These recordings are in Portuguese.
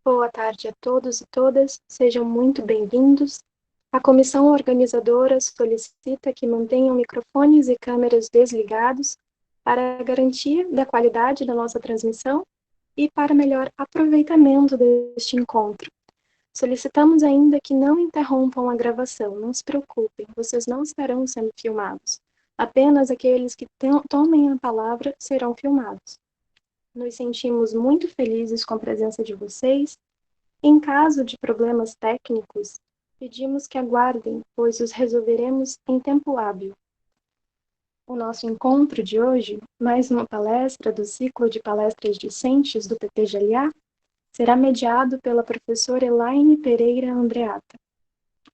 Boa tarde a todos e todas, sejam muito bem-vindos. A comissão organizadora solicita que mantenham microfones e câmeras desligados para a garantia da qualidade da nossa transmissão e para melhor aproveitamento deste encontro. Solicitamos ainda que não interrompam a gravação, não se preocupem, vocês não estarão sendo filmados. Apenas aqueles que tomem a palavra serão filmados. Nos sentimos muito felizes com a presença de vocês. Em caso de problemas técnicos, pedimos que aguardem, pois os resolveremos em tempo hábil. O nosso encontro de hoje, mais uma palestra do ciclo de palestras discentes do PPGLA, será mediado pela professora Elaine Pereira Andreata.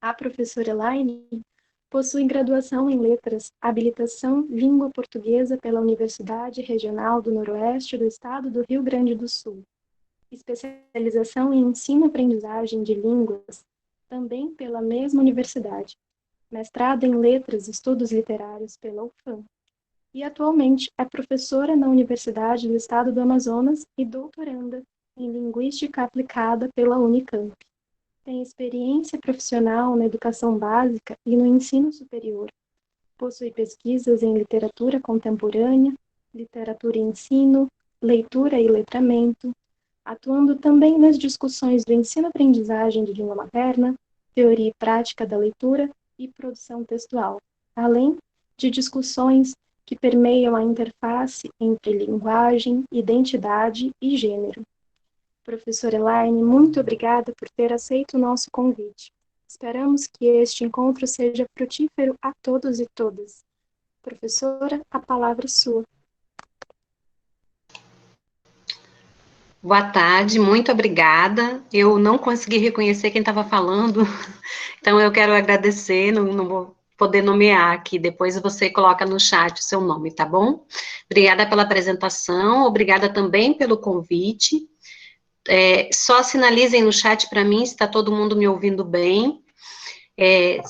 A professora Elaine possui graduação em Letras, habilitação Língua Portuguesa pela Universidade Regional do Noroeste do Estado do Rio Grande do Sul, especialização em ensino-aprendizagem de línguas, também pela mesma universidade, mestrado em Letras e Estudos Literários pela UFAM, e atualmente é professora na Universidade do Estado do Amazonas e doutoranda em Linguística Aplicada pela Unicamp. Tem experiência profissional na educação básica e no ensino superior. Possui pesquisas em literatura contemporânea, literatura e ensino, leitura e letramento, atuando também nas discussões do ensino-aprendizagem de língua materna, teoria e prática da leitura e produção textual, além de discussões que permeiam a interface entre linguagem, identidade e gênero. Professora Elaine, muito obrigada por ter aceito o nosso convite. Esperamos que este encontro seja frutífero a todos e todas. Professora, a palavra é sua. Boa tarde, muito obrigada. Eu não consegui reconhecer quem estava falando, então eu quero agradecer, não vou poder nomear aqui, depois você coloca no chat o seu nome, tá bom? Obrigada pela apresentação, obrigada também pelo convite. Só sinalizem no chat para mim se está todo mundo me ouvindo bem. É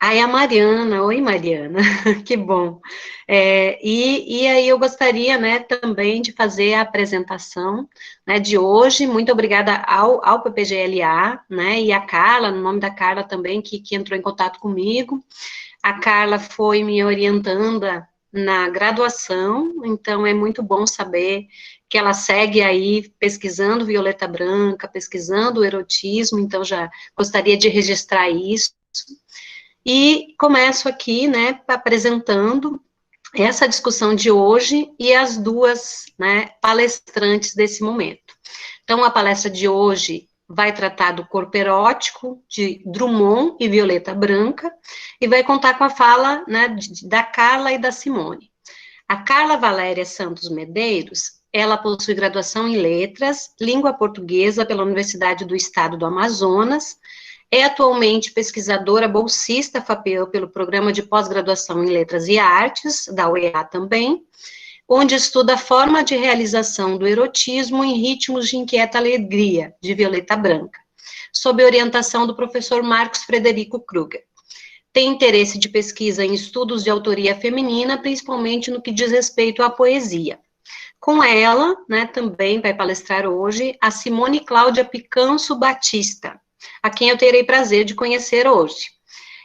a Mariana, oi Mariana, que bom. E aí eu gostaria, né, também de fazer a apresentação, né, de hoje, muito obrigada ao PPGLA, né, e a Carla, no nome da Carla também, que entrou em contato comigo. A Carla foi minha orientanda na graduação, então é muito bom saber que ela segue aí pesquisando Violeta Branca, pesquisando o erotismo, então já gostaria de registrar isso. E começo aqui, né, apresentando essa discussão de hoje e as duas, né, palestrantes desse momento. Então, a palestra de hoje vai tratar do corpo erótico de Drummond e Violeta Branca e vai contar com a fala, né, da Carla e da Simone. A Carla Valéria Santos Medeiros, ela possui graduação em Letras, Língua Portuguesa pela Universidade do Estado do Amazonas, é atualmente pesquisadora bolsista FAPEU pelo Programa de Pós-Graduação em Letras e Artes, da UEA também, onde estuda a forma de realização do erotismo em ritmos de inquieta alegria, de Violeta Branca, sob orientação do professor Marcos Frederico Kruger. Tem interesse de pesquisa em estudos de autoria feminina, principalmente no que diz respeito à poesia. Com ela, né, também vai palestrar hoje a Simone Cláudia Picanso Batista, a quem eu terei prazer de conhecer hoje.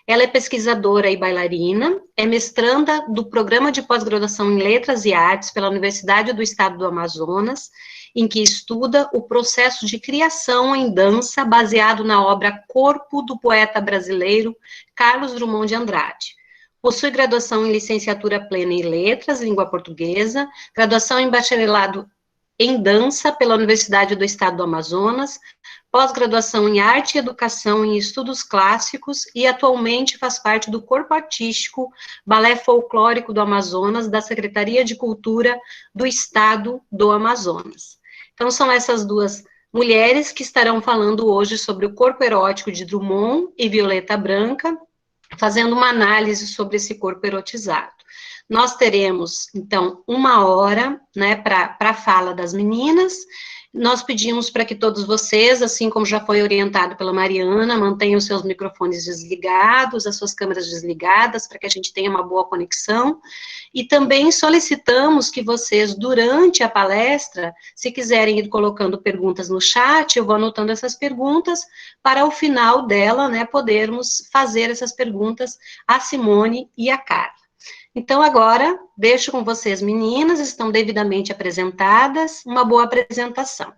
Ela é pesquisadora e bailarina, é mestranda do Programa de Pós-Graduação em Letras e Artes pela Universidade do Estado do Amazonas, em que estuda o processo de criação em dança baseado na obra Corpo do poeta brasileiro Carlos Drummond de Andrade. Possui graduação em licenciatura plena em Letras, Língua Portuguesa, graduação em bacharelado em Dança pela Universidade do Estado do Amazonas, pós-graduação em Arte e Educação em Estudos Clássicos e atualmente faz parte do Corpo Artístico Balé Folclórico do Amazonas, da Secretaria de Cultura do Estado do Amazonas. Então, são essas duas mulheres que estarão falando hoje sobre o corpo erótico de Drummond e Violeta Branca, fazendo uma análise sobre esse corpo erotizado. Nós teremos, então, 1 hora, né, para a fala das meninas. Nós pedimos para que todos vocês, assim como já foi orientado pela Mariana, mantenham os seus microfones desligados, as suas câmeras desligadas, para que a gente tenha uma boa conexão. E também solicitamos que vocês, durante a palestra, se quiserem ir colocando perguntas no chat, eu vou anotando essas perguntas, para ao final dela, né, podermos fazer essas perguntas à Simone e à Carla. Então, agora, deixo com vocês, meninas, estão devidamente apresentadas, uma boa apresentação.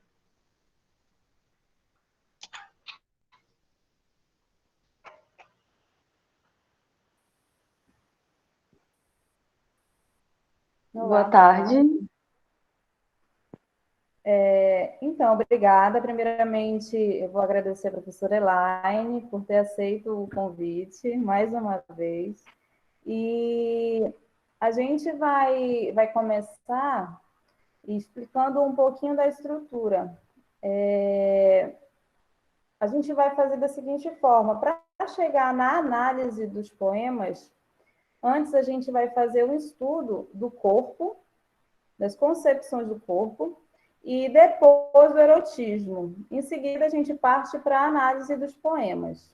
Boa tarde. Então, obrigada. Primeiramente, eu vou agradecer a professora Elaine por ter aceito o convite, mais uma vez. E a gente vai começar explicando um pouquinho da estrutura. A gente vai fazer da seguinte forma: para chegar na análise dos poemas, antes a gente vai fazer um estudo do corpo, das concepções do corpo, e depois do erotismo. Em seguida, a gente parte para a análise dos poemas.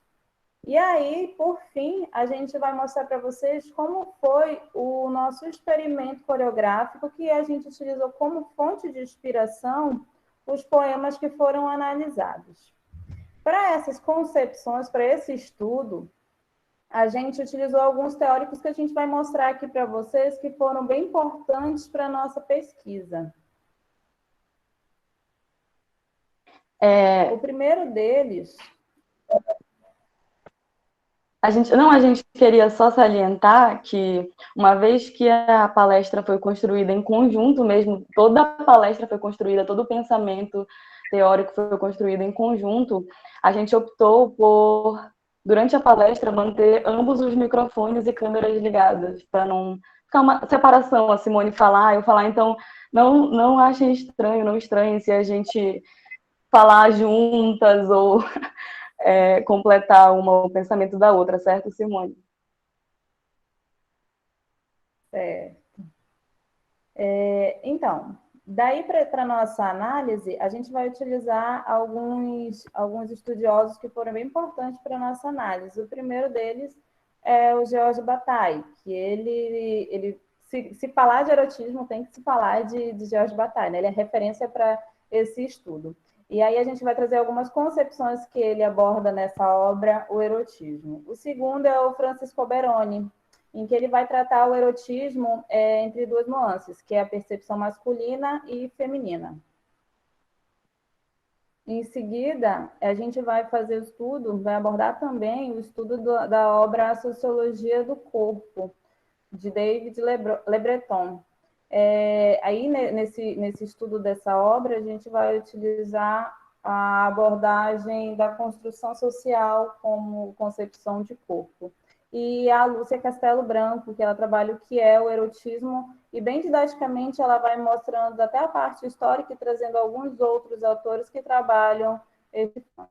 E aí, por fim, a gente vai mostrar para vocês como foi o nosso experimento coreográfico, que a gente utilizou como fonte de inspiração os poemas que foram analisados. Para essas concepções, para esse estudo, a gente utilizou alguns teóricos que a gente vai mostrar aqui para vocês, que foram bem importantes para a nossa pesquisa. O primeiro deles... A gente queria só salientar que, uma vez que a palestra foi construída em conjunto mesmo, toda a palestra foi construída, todo o pensamento teórico foi construído em conjunto, a gente optou por, durante a palestra, manter ambos os microfones e câmeras ligadas, para não ficar uma separação, a Simone falar, eu falar, então não achem estranho, não estranhem se a gente falar juntas ou... completar o pensamento da outra, certo, Simone? Certo. Então, daí para a nossa análise, a gente vai utilizar alguns estudiosos que foram bem importantes para a nossa análise. O primeiro deles é o Georges Bataille, que ele se falar de erotismo, tem que se falar de Georges Bataille, né? Ele é referência para esse estudo. E aí a gente vai trazer algumas concepções que ele aborda nessa obra, o erotismo. O segundo é o Francisco Alberoni, em que ele vai tratar o erotismo entre duas nuances, que é a percepção masculina e feminina. Em seguida, a gente vai fazer o estudo, vai abordar também o estudo da obra A Sociologia do Corpo, de David Le Breton. Aí, nesse estudo dessa obra, a gente vai utilizar a abordagem da construção social como concepção de corpo. E a Lúcia Castelo Branco, que ela trabalha o que é o erotismo, e bem didaticamente ela vai mostrando até a parte histórica e trazendo alguns outros autores que trabalham esse ponto.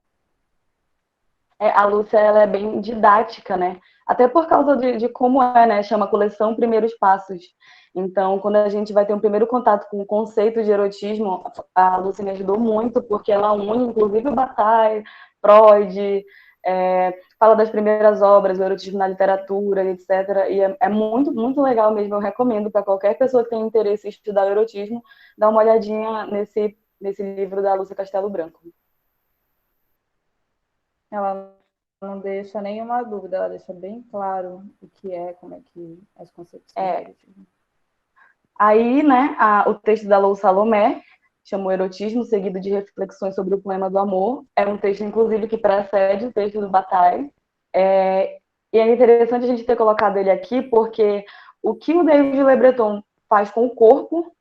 A Lúcia, ela é bem didática, né? Até por causa de como né? Chama Coleção Primeiros Passos. Então, quando a gente vai ter um primeiro contato com o conceito de erotismo, a Lúcia me ajudou muito, porque ela une, inclusive, o Bataille, Freud, fala das primeiras obras, o erotismo na literatura, etc. E é muito, muito legal mesmo. Eu recomendo para qualquer pessoa que tenha interesse em estudar o erotismo, dar uma olhadinha nesse livro da Lúcia Castelo Branco. Ela não deixa nenhuma dúvida, ela deixa bem claro o que é, como é que as concepções. Aí, né, o texto da Lou Salomé, chamou Erotismo, seguido de reflexões sobre o poema do amor. É um texto, inclusive, que precede o texto do Bataille. E é interessante a gente ter colocado ele aqui, porque o que o David Le Breton faz com o corpo,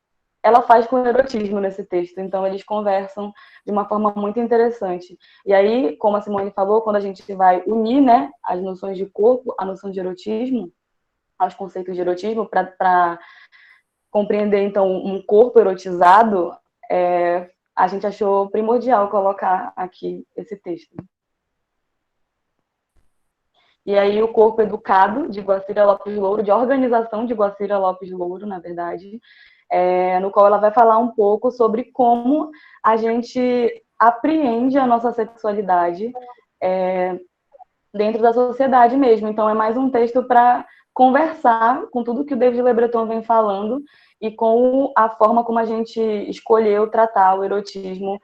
ela faz com o erotismo nesse texto. Então, eles conversam de uma forma muito interessante. E aí, como a Simone falou, quando a gente vai unir, né, as noções de corpo, a noção de erotismo, aos conceitos de erotismo, para compreender, então, um corpo erotizado, a gente achou primordial colocar aqui esse texto. E aí o Corpo Educado, de Guacira Lopes Louro, de organização de Guacira Lopes Louro, na verdade, no qual ela vai falar um pouco sobre como a gente apreende a nossa sexualidade dentro da sociedade mesmo. Então, é mais um texto para conversar com tudo que o David Le Breton vem falando e com a forma como a gente escolheu tratar o erotismo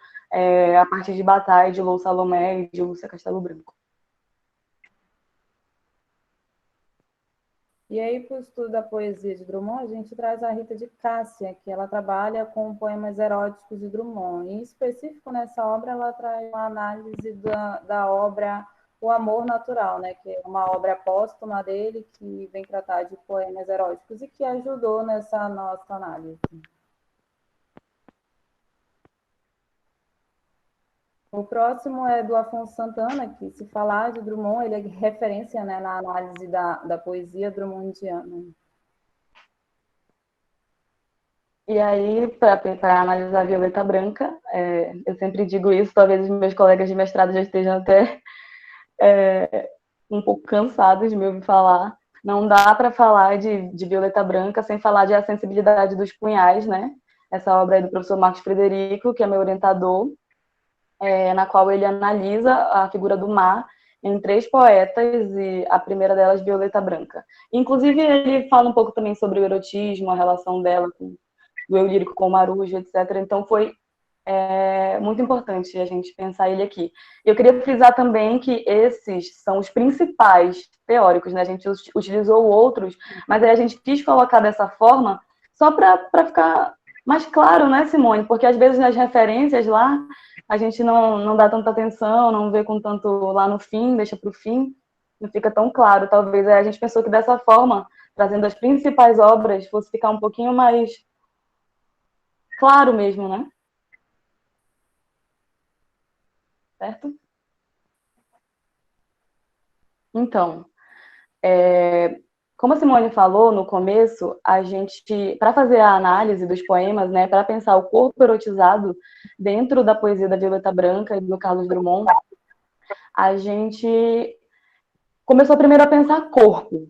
a partir de Bataille, de Lou Salomé e de Lúcia Castelo Branco. E aí, para o estudo da poesia de Drummond, a gente traz a Rita de Cássia, que ela trabalha com poemas eróticos de Drummond. Em específico, nessa obra, ela traz uma análise da obra O Amor Natural, né, que é uma obra póstuma dele, que vem tratar de poemas eróticos e que ajudou nessa nossa análise. O próximo é do Afonso Santana, que, se falar de Drummond, ele é referência, né, na análise da poesia drummondiana. E aí, para analisar a Violeta Branca, eu sempre digo isso, talvez os meus colegas de mestrado já estejam até um pouco cansados de me ouvir falar. Não dá para falar de Violeta Branca sem falar de A Sensibilidade dos Punhais, né? Essa obra é do professor Marcos Frederico, que é meu orientador, na qual ele analisa a figura do mar em 3 poetas, e a primeira delas, Violeta Branca. Inclusive, ele fala um pouco também sobre o erotismo, a relação dela do eu lírico com o Marujo, etc. Então, foi muito importante a gente pensar ele aqui. Eu queria frisar também que esses são os principais teóricos, né? A gente utilizou outros, mas aí a gente quis colocar dessa forma só para ficar mais claro, né, Simone? Porque às vezes nas referências lá a gente não dá tanta atenção, não vê com tanto lá no fim, deixa para o fim, não fica tão claro. Talvez a gente pensou que dessa forma, trazendo as principais obras, fosse ficar um pouquinho mais claro mesmo, né? Certo? Então, como a Simone falou no começo, a gente, para fazer a análise dos poemas, né, para pensar o corpo erotizado dentro da poesia da Violeta Branca e do Carlos Drummond, a gente começou primeiro a pensar corpo,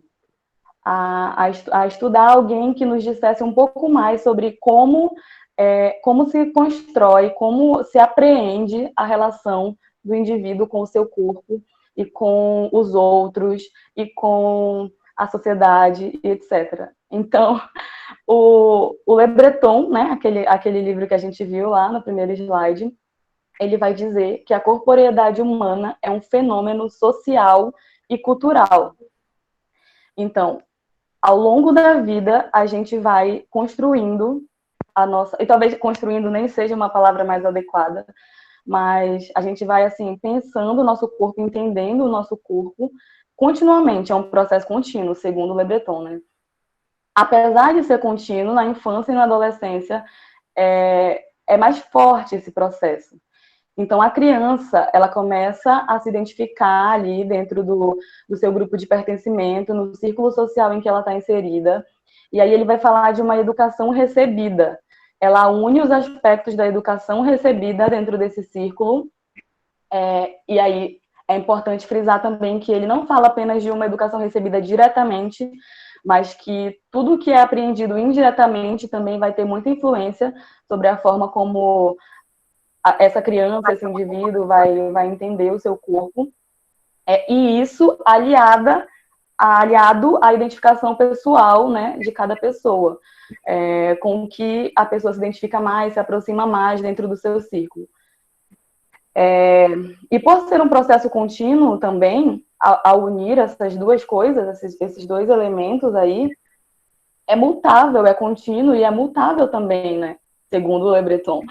a estudar alguém que nos dissesse um pouco mais sobre como se constrói, como se apreende a relação do indivíduo com o seu corpo e com os outros e com a sociedade, etc. Então, o Le Breton, né, aquele livro que a gente viu lá no primeiro slide, ele vai dizer que a corporeidade humana é um fenômeno social e cultural. Então, ao longo da vida, a gente vai construindo a nossa... E talvez construindo nem seja uma palavra mais adequada, mas a gente vai, assim, pensando o nosso corpo, entendendo o nosso corpo, continuamente. É um processo contínuo, segundo Le Breton, né? Apesar de ser contínuo, na infância e na adolescência, é mais forte esse processo. Então, a criança, ela começa a se identificar ali dentro do seu grupo de pertencimento, no círculo social em que ela está inserida. E aí ele vai falar de uma educação recebida. Ela une os aspectos da educação recebida dentro desse círculo. E aí é importante frisar também que ele não fala apenas de uma educação recebida diretamente, mas que tudo que é apreendido indiretamente também vai ter muita influência sobre a forma como essa criança, esse indivíduo vai entender o seu corpo, e isso aliado à identificação pessoal, né, de cada pessoa, com o que a pessoa se identifica mais, se aproxima mais dentro do seu círculo. E por ser um processo contínuo também, ao unir essas duas coisas, esses dois elementos aí, é mutável, é contínuo e é mutável também, né, segundo o Le Breton.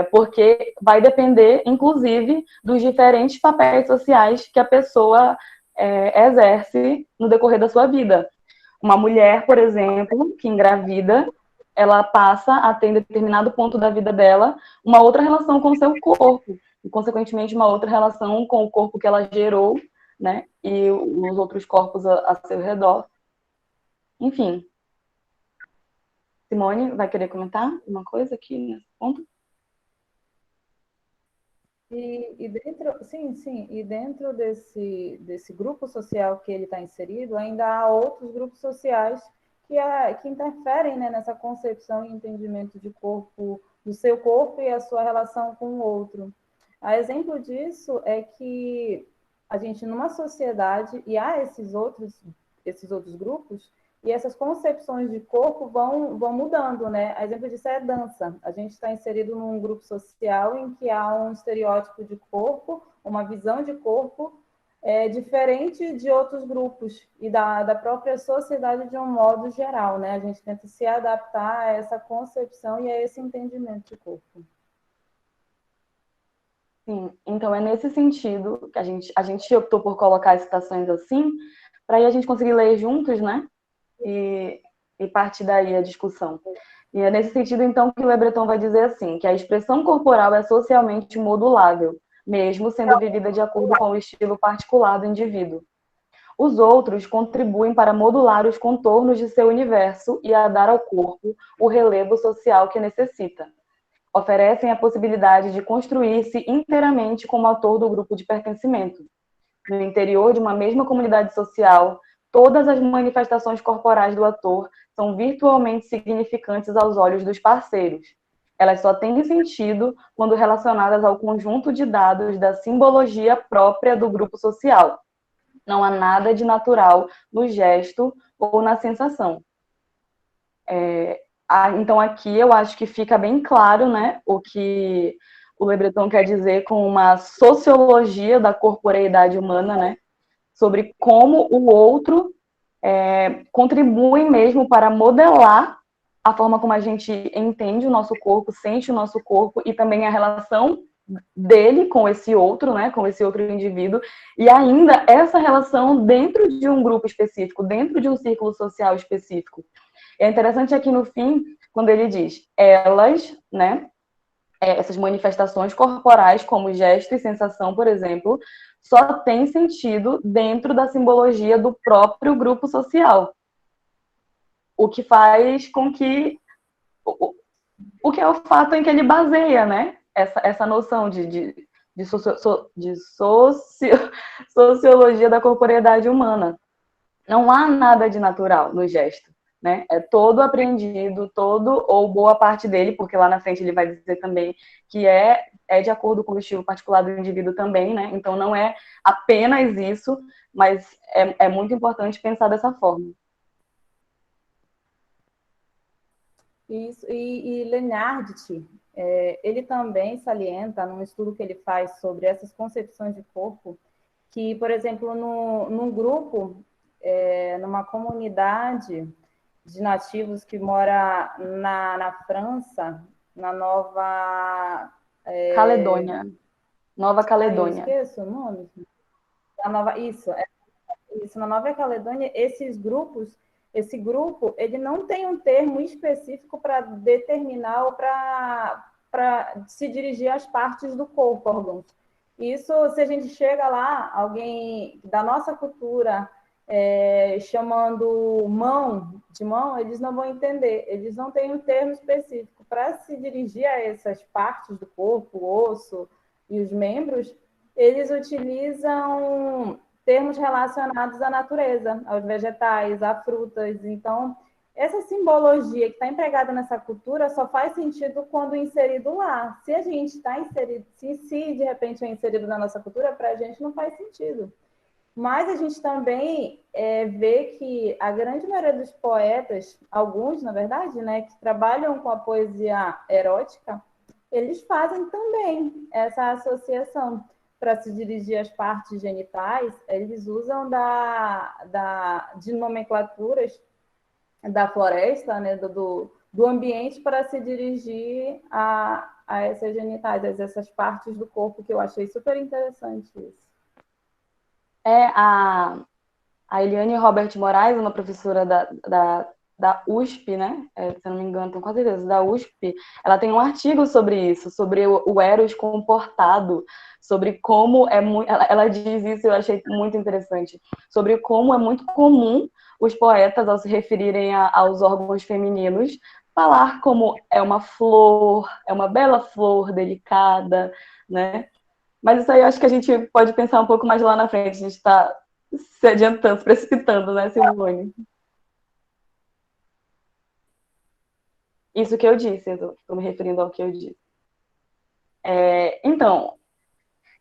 Porque vai depender, inclusive, dos diferentes papéis sociais que a pessoa exerce no decorrer da sua vida. Uma mulher, por exemplo, que engravida, ela passa a ter, em determinado ponto da vida dela, uma outra relação com o seu corpo, e, consequentemente, uma outra relação com o corpo que ela gerou, né, e os outros corpos a seu redor. Enfim. Simone, vai querer comentar uma coisa aqui nesse ponto? E dentro, sim, e dentro desse grupo social que ele está inserido, ainda há outros grupos sociais que interferem, né, nessa concepção e entendimento de corpo, do seu corpo e a sua relação com o outro. A exemplo disso é que a gente, numa sociedade, e há esses outros grupos, e essas concepções de corpo vão mudando, né? A exemplo disso é a dança. A gente está inserido num grupo social em que há um estereótipo de corpo, uma visão de corpo diferente de outros grupos e da própria sociedade de um modo geral, né? A gente tenta se adaptar a essa concepção e a esse entendimento de corpo. Sim, então é nesse sentido que a gente optou por colocar as citações assim, para aí a gente conseguir ler juntos, né? E partir daí a discussão. E é nesse sentido, então, que o Le Breton vai dizer assim, que a expressão corporal é socialmente modulável, mesmo sendo vivida de acordo com o estilo particular do indivíduo. Os outros contribuem para modular os contornos de seu universo e a dar ao corpo o relevo social que necessita. Oferecem a possibilidade de construir-se inteiramente como ator do grupo de pertencimento. No interior de uma mesma comunidade social, todas as manifestações corporais do ator são virtualmente significantes aos olhos dos parceiros. Elas só têm sentido quando relacionadas ao conjunto de dados da simbologia própria do grupo social. Não há nada de natural no gesto ou na sensação. Então, aqui eu acho que fica bem claro, né, o que o Le Breton quer dizer com uma sociologia da corporeidade humana, né, sobre como o outro contribui mesmo para modelar a forma como a gente entende o nosso corpo, sente o nosso corpo e também a relação dele com esse outro, né, com esse outro indivíduo, e ainda essa relação dentro de um grupo específico, dentro de um círculo social específico. É interessante aqui no fim, quando ele diz elas, né, essas manifestações corporais, como gesto e sensação, por exemplo, só tem sentido dentro da simbologia do próprio grupo social. O que faz com que... O que é o fato em que ele baseia, né, essa noção de sociologia da corporeidade humana. Não há nada de natural no gesto, né? É todo aprendido, todo ou boa parte dele, porque lá na frente ele vai dizer também que é de acordo com o estilo particular do indivíduo também, né? Então não é apenas isso, mas é muito importante pensar dessa forma. Isso, e Lenardt, ele também salienta, num estudo que ele faz sobre essas concepções de corpo, que, por exemplo, num grupo, numa comunidade de nativos que mora na França, na Nova... Caledônia. Nova Caledônia. Eu esqueço o nome. Isso, na Nova Caledônia, esse grupo, ele não tem um termo específico para determinar ou para se dirigir às partes do corpo, órgãos. Isso, se a gente chega lá, alguém da nossa cultura chamando mão de mão, eles não vão entender, eles não têm um termo específico para se dirigir a essas partes do corpo, o osso e os membros, eles utilizam termos relacionados à natureza, aos vegetais, a frutas. Então, essa simbologia que está empregada nessa cultura só faz sentido quando inserido lá. Se a gente está inserido, se de repente é inserido na nossa cultura, para a gente não faz sentido. Mas a gente também vê que a grande maioria dos poetas, alguns, na verdade, né, que trabalham com a poesia erótica, eles fazem também essa associação. Para se dirigir às partes genitais, eles usam de nomenclaturas da floresta, né, do ambiente, para se dirigir a essas genitais, a essas partes do corpo, que eu achei super interessante isso. A Eliane Robert Moraes, uma professora da USP, né? Se eu não me engano, tenho quase certeza, da USP, ela tem um artigo sobre isso, sobre o Eros comportado, sobre como ela diz isso, eu achei muito interessante, sobre como é muito comum os poetas, ao se referirem aos órgãos femininos, falar como é uma flor, é uma bela flor delicada, né? Mas isso aí eu acho que a gente pode pensar um pouco mais lá na frente. A gente está se adiantando, se precipitando, né, Simone? Isso que eu disse, eu estou me referindo ao que eu disse. Então,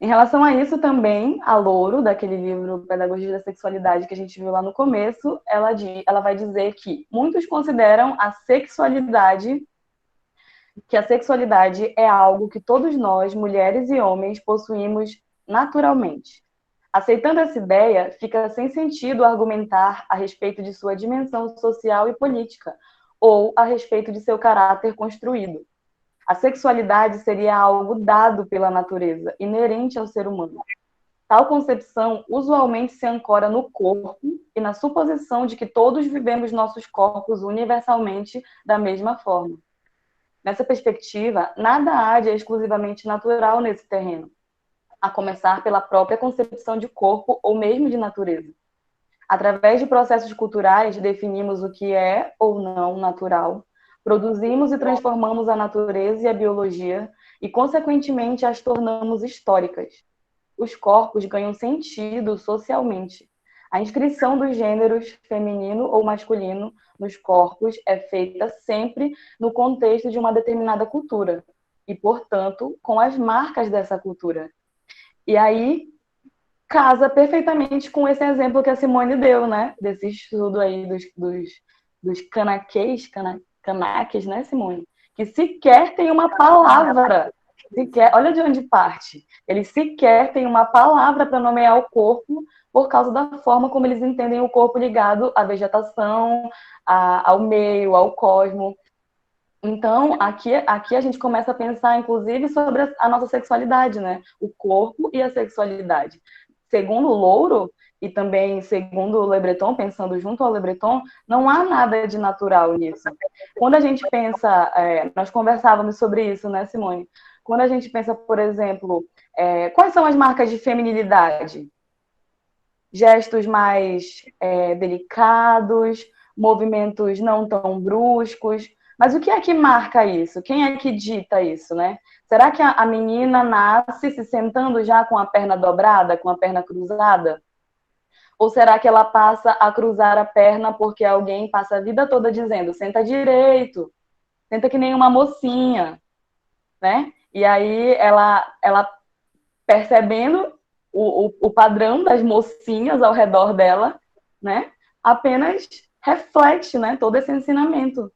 em relação a isso também, a Louro, daquele livro Pedagogia da Sexualidade que a gente viu lá no começo, ela vai dizer que muitos consideram que a sexualidade é algo que todos nós, mulheres e homens, possuímos naturalmente. Aceitando essa ideia, fica sem sentido argumentar a respeito de sua dimensão social e política, ou a respeito de seu caráter construído. A sexualidade seria algo dado pela natureza, inerente ao ser humano. Tal concepção usualmente se ancora no corpo e na suposição de que todos vivemos nossos corpos universalmente da mesma forma. Nessa perspectiva, nada há de exclusivamente natural nesse terreno, a começar pela própria concepção de corpo ou mesmo de natureza. Através de processos culturais, definimos o que é ou não natural, produzimos e transformamos a natureza e a biologia e, consequentemente, as tornamos históricas. Os corpos ganham sentido socialmente. A inscrição dos gêneros feminino ou masculino nos corpos é feita sempre no contexto de uma determinada cultura e, portanto, com as marcas dessa cultura. E aí casa perfeitamente com esse exemplo que a Simone deu, né? Desse estudo aí dos canaques, né, Simone? Que sequer tem uma palavra. Sequer, olha de onde parte. Eles sequer têm uma palavra para nomear o corpo por causa da forma como eles entendem o corpo ligado à vegetação, ao meio, ao cosmo. Então, aqui a gente começa a pensar, inclusive, sobre a nossa sexualidade, né? O corpo e a sexualidade. Segundo o Louro, e também segundo o Le Breton, pensando junto ao Le Breton, não há nada de natural nisso. Quando a gente pensa, nós conversávamos sobre isso, né, Simone? Quando a gente pensa, por exemplo, quais são as marcas de feminilidade? Gestos mais delicados, movimentos não tão bruscos. Mas o que é que marca isso? Quem é que dita isso, né? Será que a menina nasce se sentando já com a perna dobrada, com a perna cruzada? Ou será que ela passa a cruzar a perna porque alguém passa a vida toda dizendo senta direito, senta que nem uma mocinha, né? E aí ela percebendo o padrão das mocinhas ao redor dela, né? Apenas reflete, né? Todo esse ensinamento.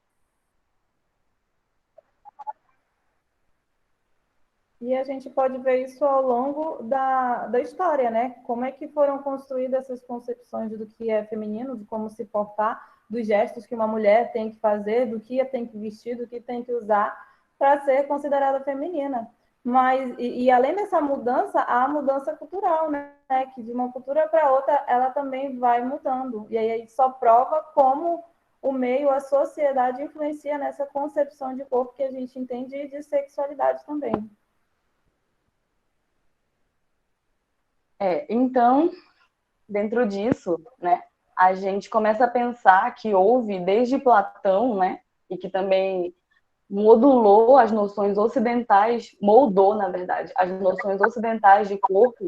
E a gente pode ver isso ao longo da história, né? Como é que foram construídas essas concepções do que é feminino, de como se portar, dos gestos que uma mulher tem que fazer, do que tem que vestir, do que tem que usar para ser considerada feminina. Mas, e além dessa mudança, há a mudança cultural, né? Que de uma cultura para outra, ela também vai mudando. E aí só prova como o meio, a sociedade influencia nessa concepção de corpo que a gente entende e de sexualidade também. Então, dentro disso, né, a gente começa a pensar que houve desde Platão, né, e que também modulou as noções ocidentais, moldou, na verdade, as noções ocidentais de corpo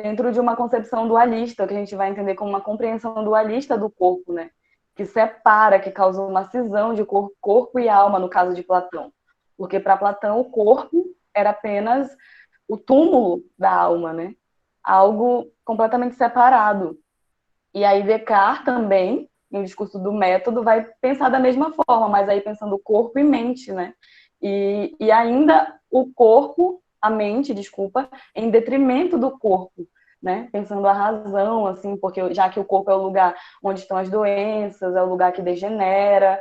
dentro de uma concepção dualista, que a gente vai entender como uma compreensão dualista do corpo, né, que separa, que causa uma cisão de corpo e alma, no caso de Platão. Porque para Platão o corpo era apenas o túmulo da alma, né? Algo completamente separado. E aí Descartes também, no discurso do método, vai pensar da mesma forma, mas aí pensando corpo e mente, né? E ainda o corpo, a mente, desculpa, em detrimento do corpo, né? Pensando a razão, assim, porque já que o corpo é o lugar onde estão as doenças, é o lugar que degenera.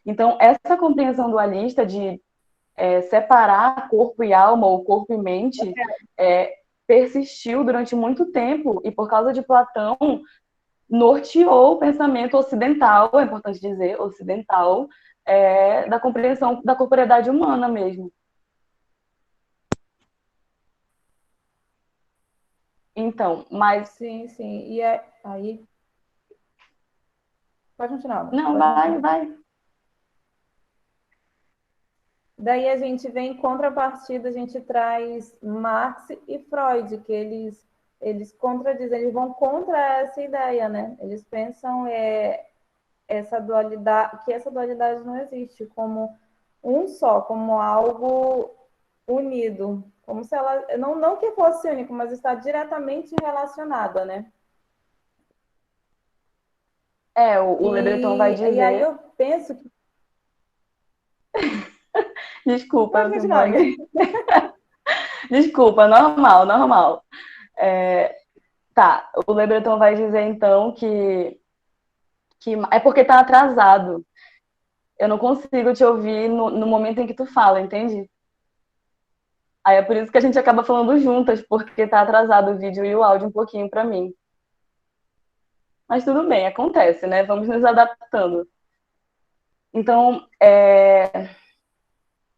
Então, essa compreensão dualista de separar corpo e alma, ou corpo e mente, persistiu durante muito tempo, e por causa de Platão, norteou o pensamento ocidental, é importante dizer, ocidental, da compreensão da corporeidade humana mesmo. Então, mas... Sim, sim. E aí... Pode continuar. Não, Pode continuar. vai. Daí a gente vem em contrapartida, a gente traz Marx e Freud, que eles contradizem, eles vão contra essa ideia, né? Eles pensam essa dualidade, que essa dualidade não existe como um só, como algo unido, como se ela não que fosse único, mas está diretamente relacionada, né? O Le Breton vai E aí dizer. eu penso que. Desculpa, Pode continuar, amiga. Simone. Desculpa, normal, normal. Tá, o Le Breton vai dizer então que é porque tá atrasado. Eu não consigo te ouvir no momento em que tu fala, entende? Aí é por isso que a gente acaba falando juntas, porque tá atrasado o vídeo e o áudio um pouquinho para mim. Mas tudo bem, acontece, né? Vamos nos adaptando. Então,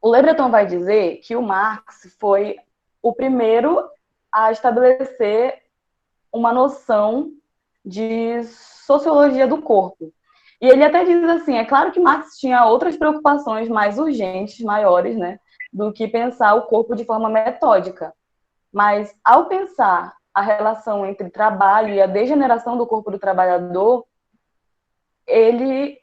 o Le Breton vai dizer que o Marx foi o primeiro a estabelecer uma noção de sociologia do corpo. E ele até diz assim, é claro que Marx tinha outras preocupações mais urgentes, maiores, né, do que pensar o corpo de forma metódica. Mas, ao pensar a relação entre trabalho e a degeneração do corpo do trabalhador, ele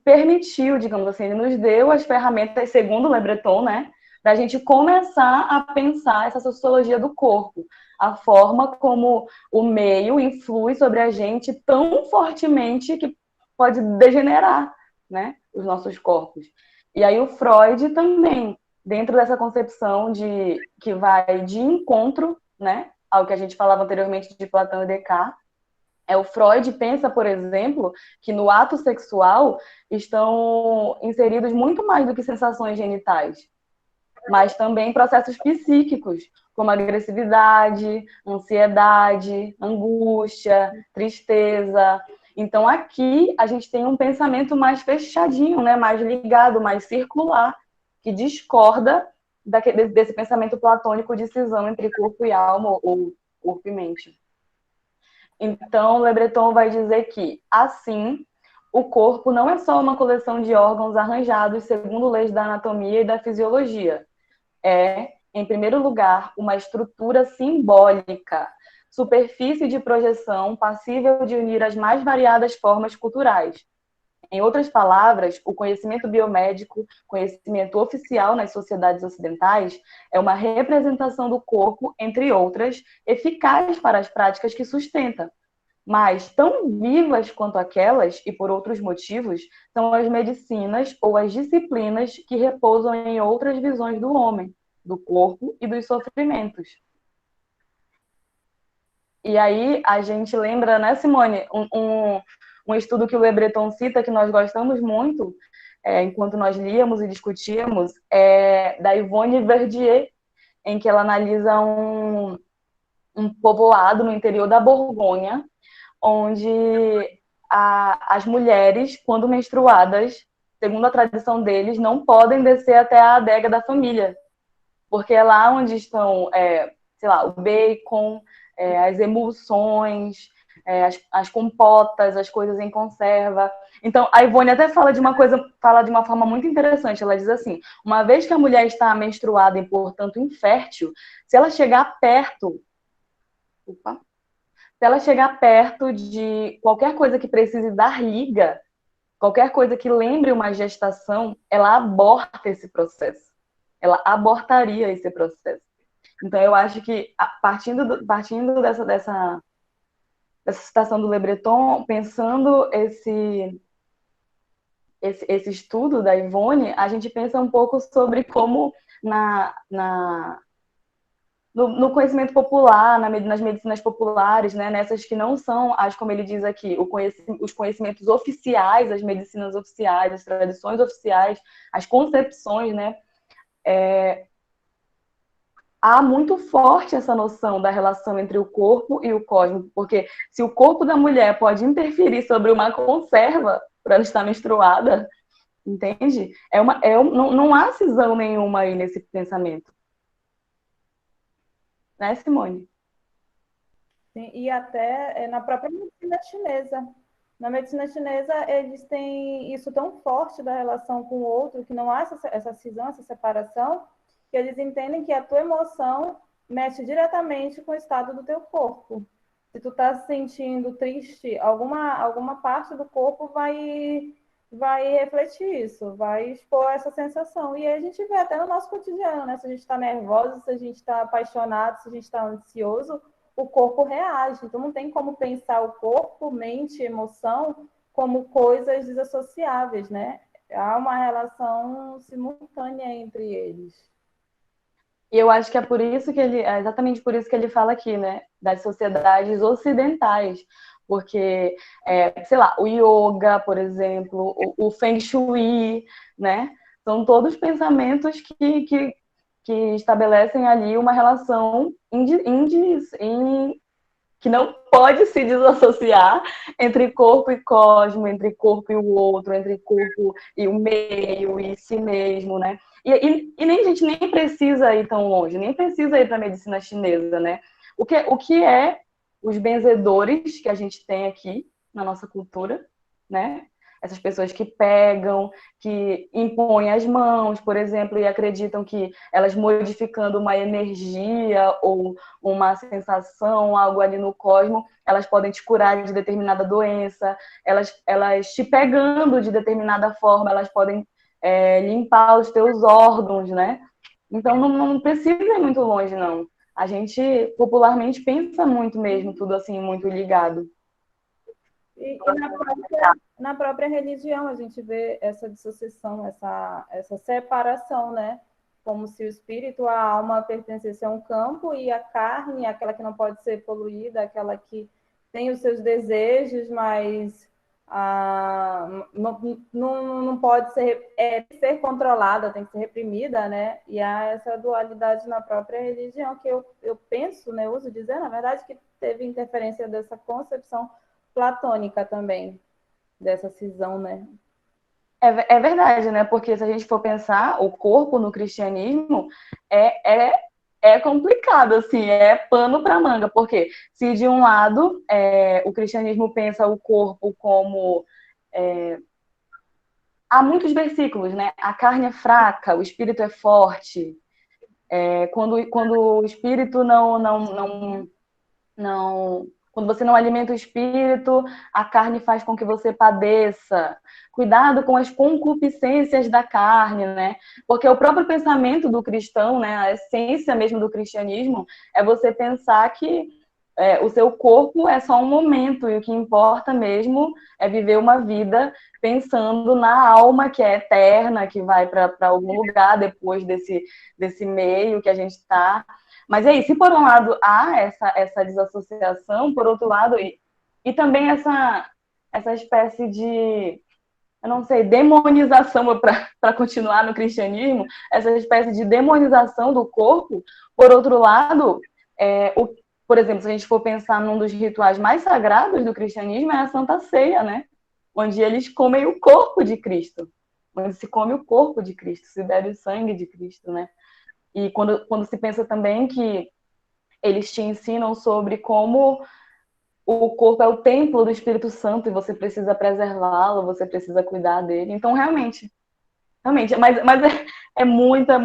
permitiu, digamos assim, ele nos deu as ferramentas, segundo Le Breton, né, para a gente começar a pensar essa sociologia do corpo, a forma como o meio influi sobre a gente tão fortemente que pode degenerar, né, os nossos corpos. E aí o Freud também, dentro dessa concepção de que vai de encontro, né, ao que a gente falava anteriormente de Platão e Descartes, o Freud pensa, por exemplo, que no ato sexual estão inseridos muito mais do que sensações genitais, mas também processos psíquicos, como agressividade, ansiedade, angústia, tristeza. Então, aqui a gente tem um pensamento mais fechadinho, né? Mais ligado, mais circular, que discorda desse pensamento platônico de cisão entre corpo e alma, ou corpo e mente. Então, Le Breton vai dizer que, assim, o corpo não é só uma coleção de órgãos arranjados segundo leis da anatomia e da fisiologia. É, em primeiro lugar, uma estrutura simbólica, superfície de projeção passível de unir as mais variadas formas culturais. Em outras palavras, o conhecimento biomédico, conhecimento oficial nas sociedades ocidentais, é uma representação do corpo, entre outras, eficaz para as práticas que sustenta. Mas tão vivas quanto aquelas, e por outros motivos, são as medicinas ou as disciplinas que repousam em outras visões do homem, do corpo e dos sofrimentos. E aí a gente lembra, né, Simone, um estudo que o Le Breton cita, que nós gostamos muito, enquanto nós líamos e discutíamos, é da Yvonne Verdier, em que ela analisa um povoado no interior da Borgonha, onde as mulheres, quando menstruadas, segundo a tradição deles, não podem descer até a adega da família, porque é lá onde estão, sei lá, o bacon, as emulsões, as compotas, as coisas em conserva. Então, a Ivone até fala de uma forma muito interessante. Ela diz assim: uma vez que a mulher está menstruada e, portanto, infértil, se ela chegar perto, se ela chegar perto de qualquer coisa que precise dar liga, qualquer coisa que lembre uma gestação, ela aborta esse processo. Ela abortaria esse processo. Então, eu acho que, partindo dessa citação do Le Breton, pensando esse estudo da Ivone, a gente pensa um pouco sobre como no conhecimento popular, nas medicinas populares, né, nessas que não são como ele diz aqui, os conhecimentos oficiais, as medicinas oficiais, as tradições oficiais, as concepções, né, há muito forte essa noção da relação entre o corpo e o cosmos, porque se o corpo da mulher pode interferir sobre uma conserva por ela estar menstruada, entende? Não há cisão nenhuma aí nesse pensamento. Né, Simone? Sim, e até na própria medicina chinesa. Na medicina chinesa, eles têm isso tão forte da relação com o outro, que não há essa cisão, essa separação, que eles entendem que a tua emoção mexe diretamente com o estado do teu corpo. Se tu tá se sentindo triste, alguma parte do corpo vai refletir isso, vai expor essa sensação. E aí a gente vê até no nosso cotidiano, né? Se a gente está nervoso, se a gente está apaixonado, se a gente está ansioso, o corpo reage. Então não tem como pensar o corpo, mente, emoção como coisas desassociáveis, né? Há uma relação simultânea entre eles. E eu acho que é exatamente por isso que ele fala aqui, né, das sociedades ocidentais, porque, sei lá, o yoga, por exemplo, o Feng Shui, né, são todos pensamentos que estabelecem ali uma relação que não pode se desassociar entre corpo e cosmo, entre corpo e o outro, entre corpo e o meio, e si mesmo, né? E nem a gente nem precisa ir tão longe, nem precisa ir para a medicina chinesa, né? O que é os benzedores que a gente tem aqui na nossa cultura, né? Essas pessoas que pegam, que impõem as mãos, por exemplo, e acreditam que elas modificando uma energia ou uma sensação, algo ali no cosmo, elas podem te curar de determinada doença, elas te pegando de determinada forma, elas podem limpar os teus órgãos, né? Então não precisa ir muito longe, não. A gente popularmente pensa muito mesmo, tudo assim, muito ligado. E na própria religião a gente vê essa dissociação, essa separação, né? Como se o espírito, a alma pertencesse a um campo e a carne, aquela que não pode ser poluída, aquela que tem os seus desejos, mas não pode ser controlada, tem que ser reprimida, né? E há essa dualidade na própria religião, que eu penso, né, uso dizer, na verdade, que teve interferência dessa concepção platônica também, dessa cisão, né? É verdade, né? Porque se a gente for pensar, o corpo no cristianismo é complicado, assim, é pano para manga, porque se de um lado o cristianismo pensa o corpo como há muitos versículos, né? A carne é fraca, o espírito é forte. Quando o espírito não, quando você não alimenta o espírito, a carne faz com que você padeça. Cuidado com as concupiscências da carne, né? Porque o próprio pensamento do cristão, né, a essência mesmo do cristianismo, é você pensar que o seu corpo é só um momento e o que importa mesmo é viver uma vida pensando na alma que é eterna, que vai para algum lugar depois desse meio que a gente está. Mas aí, se por um lado há essa desassociação, por outro lado, e também essa espécie de, eu não sei, demonização, para continuar no cristianismo, essa espécie de demonização do corpo, por outro lado, por exemplo, se a gente for pensar num dos rituais mais sagrados do cristianismo, é a Santa Ceia, né? Onde eles comem o corpo de Cristo, onde se come o corpo de Cristo, se bebe o sangue de Cristo, né? E quando se pensa também que eles te ensinam sobre como o corpo é o templo do Espírito Santo e você precisa preservá-lo, você precisa cuidar dele. Então, realmente, mas é muita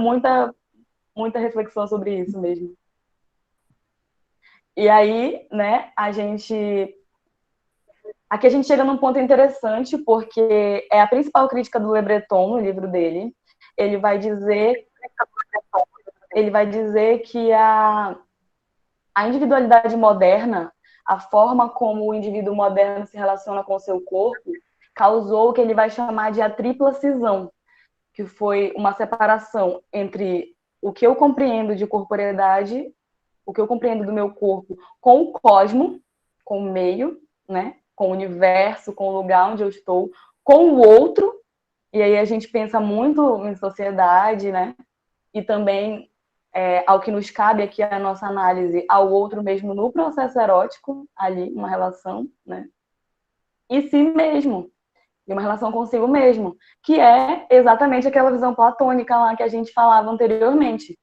reflexão sobre isso mesmo. E aí, né, aqui a gente chega num ponto interessante, porque é a principal crítica do Le Breton no livro dele. Ele vai dizer que a individualidade moderna, a forma como o indivíduo moderno se relaciona com o seu corpo, causou o que ele vai chamar de a tripla cisão, que foi uma separação entre o que eu compreendo de corporeidade, o que eu compreendo do meu corpo com o cosmo, com o meio, né? Com o universo, com o lugar onde eu estou, com o outro, e aí a gente pensa muito em sociedade, né? E também ao que nos cabe aqui a nossa análise ao outro mesmo no processo erótico, ali, uma relação, né? E si mesmo, e uma relação consigo mesmo, que é exatamente aquela visão platônica lá que a gente falava anteriormente.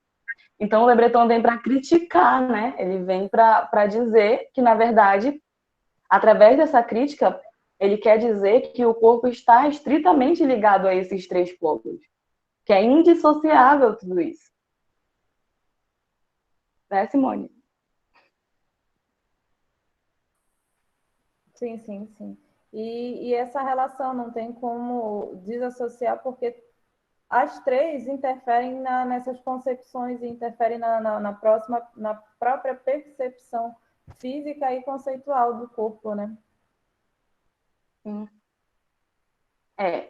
Então, o Le Breton vem para criticar, né? Ele vem para dizer que, na verdade, através dessa crítica, ele quer dizer que o corpo está estritamente ligado a esses três polos, que é indissociável tudo isso. Né, Simone? Sim, sim, sim. E essa relação não tem como desassociar, porque as três interferem nessas concepções e interferem na própria percepção física e conceitual do corpo, né? Sim.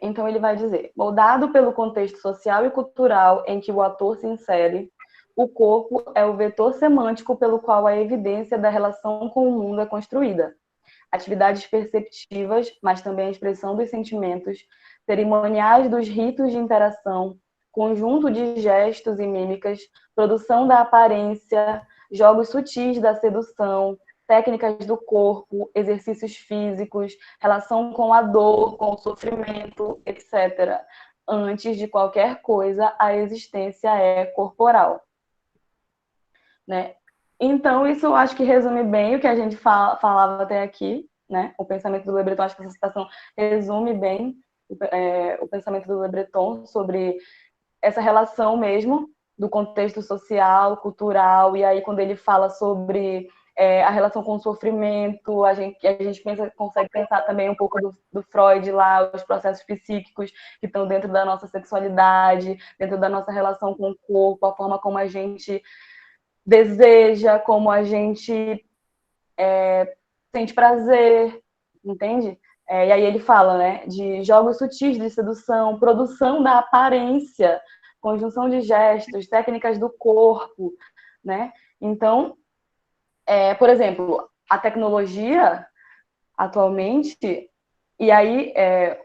Então ele vai dizer, moldado pelo contexto social e cultural em que o ator se insere, o corpo é o vetor semântico pelo qual a evidência da relação com o mundo é construída. Atividades perceptivas, mas também a expressão dos sentimentos, cerimoniais dos ritos de interação, conjunto de gestos e mímicas, produção da aparência, jogos sutis da sedução, técnicas do corpo, exercícios físicos, relação com a dor, com o sofrimento, etc. Antes de qualquer coisa, a existência é corporal. Né? Então, isso eu acho que resume bem o que a gente falava até aqui, né? O pensamento do Le Breton, acho que essa citação resume bem o pensamento do Le Breton sobre essa relação mesmo do contexto social, cultural, e aí quando ele fala sobre a relação com o sofrimento, a gente consegue pensar também um pouco do Freud lá, os processos psíquicos que estão dentro da nossa sexualidade, dentro da nossa relação com o corpo, a forma como a gente deseja, como a gente sente prazer, entende? E aí ele fala, né, de jogos sutis de sedução, produção da aparência, conjunção de gestos, técnicas do corpo, né? Então, por exemplo, a tecnologia atualmente, e aí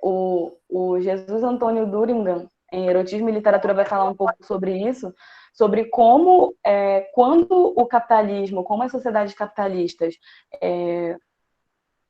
o Jesus Antônio Durigan, em Erotismo e Literatura, vai falar um pouco sobre isso, sobre como, quando o capitalismo, como as sociedades capitalistas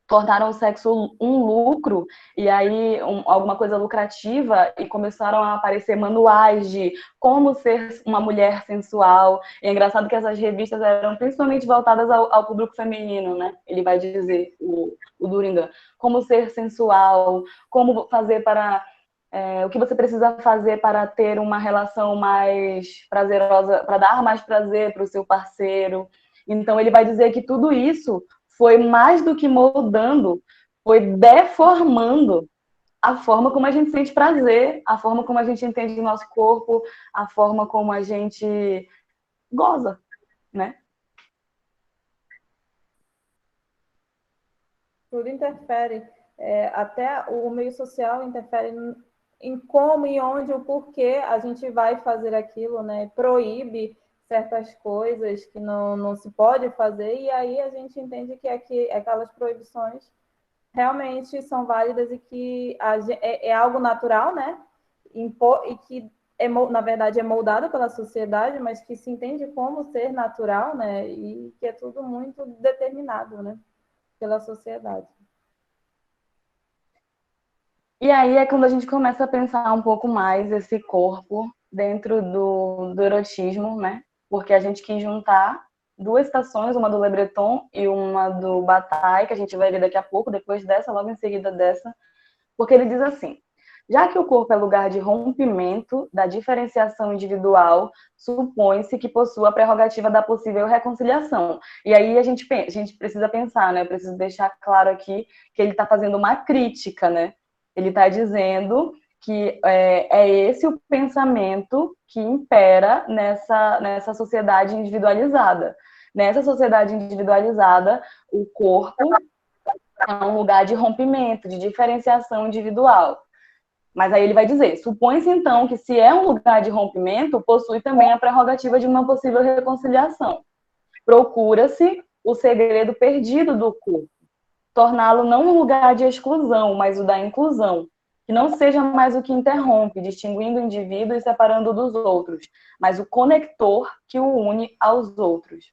tornaram o sexo um lucro, e aí alguma coisa lucrativa, e começaram a aparecer manuais de como ser uma mulher sensual. E é engraçado que essas revistas eram principalmente voltadas ao público feminino, né? Ele vai dizer, o Durigan, como ser sensual, como fazer para... o que você precisa fazer para ter uma relação mais prazerosa, para dar mais prazer para o seu parceiro. Então, ele vai dizer que tudo isso foi mais do que moldando, foi deformando a forma como a gente sente prazer, a forma como a gente entende o nosso corpo, a forma como a gente goza, né? Tudo interfere. Até o meio social interfere em como e onde, o porquê a gente vai fazer aquilo, né? Proíbe certas coisas que não se pode fazer, e aí a gente entende que aquelas proibições realmente são válidas e que é algo natural, né? E que, na verdade, é moldado pela sociedade, mas que se entende como ser natural, né? E que é tudo muito determinado, né? Pela sociedade. E aí é quando a gente começa a pensar um pouco mais esse corpo dentro do erotismo, né? Porque a gente quis juntar duas citações, uma do Le Breton e uma do Bataille, que a gente vai ver daqui a pouco, depois dessa, logo em seguida dessa, porque ele diz assim: já que o corpo é lugar de rompimento da diferenciação individual, supõe-se que possua a prerrogativa da possível reconciliação. E aí a gente precisa pensar, né? Eu preciso deixar claro aqui que ele está fazendo uma crítica, né? Ele está dizendo que é esse o pensamento que impera nessa sociedade individualizada. Nessa sociedade individualizada, o corpo é um lugar de rompimento, de diferenciação individual. Mas aí ele vai dizer, supõe-se então que se é um lugar de rompimento, possui também a prerrogativa de uma possível reconciliação. Procura-se o segredo perdido do corpo, torná-lo não um lugar de exclusão, mas o da inclusão, que não seja mais o que interrompe, distinguindo o indivíduo e separando dos outros, mas o conector que o une aos outros.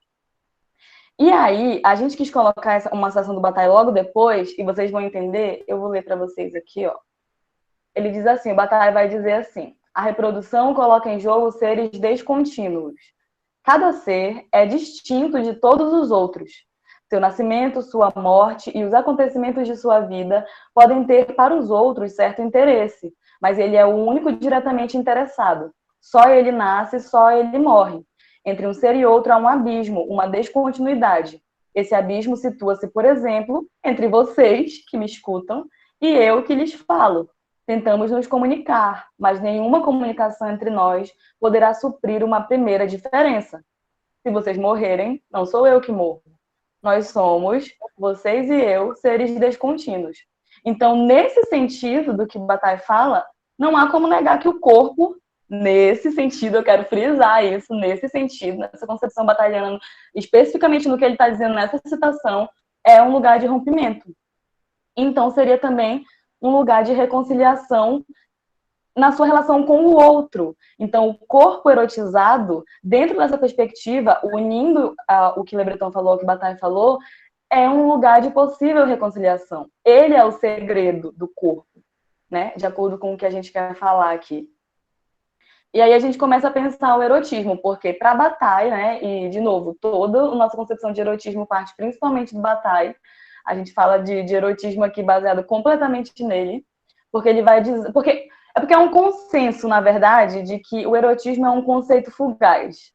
E aí, a gente quis colocar uma citação do Bataille logo depois, e vocês vão entender, eu vou ler para vocês aqui, ó. Ele diz assim, o Bataille vai dizer assim: a reprodução coloca em jogo seres descontínuos. Cada ser é distinto de todos os outros. Seu nascimento, sua morte e os acontecimentos de sua vida podem ter para os outros certo interesse, mas ele é o único diretamente interessado. Só ele nasce, só ele morre. Entre um ser e outro há um abismo, uma descontinuidade. Esse abismo situa-se, por exemplo, entre vocês, que me escutam, e eu, que lhes falo. Tentamos nos comunicar, mas nenhuma comunicação entre nós poderá suprir uma primeira diferença. Se vocês morrerem, não sou eu que morro. Nós somos, vocês e eu, seres descontínuos. Então, nesse sentido do que Bataille fala, não há como negar que o corpo, nesse sentido, eu quero frisar isso, nesse sentido, nessa concepção batalhana, especificamente no que ele está dizendo nessa citação, é um lugar de rompimento. Então, seria também um lugar de reconciliação na sua relação com o outro. Então, o corpo erotizado, dentro dessa perspectiva, unindo o que Le Breton falou, o que Bataille falou, é um lugar de possível reconciliação. Ele é o segredo do corpo, né? De acordo com o que a gente quer falar aqui. E aí a gente começa a pensar o erotismo, porque para Bataille, né, e de novo, toda a nossa concepção de erotismo parte principalmente do Bataille. A gente fala de erotismo aqui baseado completamente nele, porque ele vai dizer... porque é um consenso, na verdade, de que o erotismo é um conceito fugaz,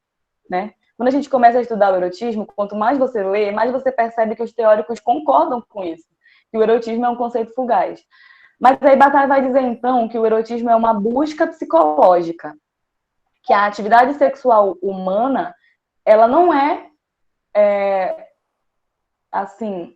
né? Quando a gente começa a estudar o erotismo, quanto mais você lê, mais você percebe que os teóricos concordam com isso, que o erotismo é um conceito fugaz. Mas aí Bataille vai dizer, então, que o erotismo é uma busca psicológica, que a atividade sexual humana, ela não assim,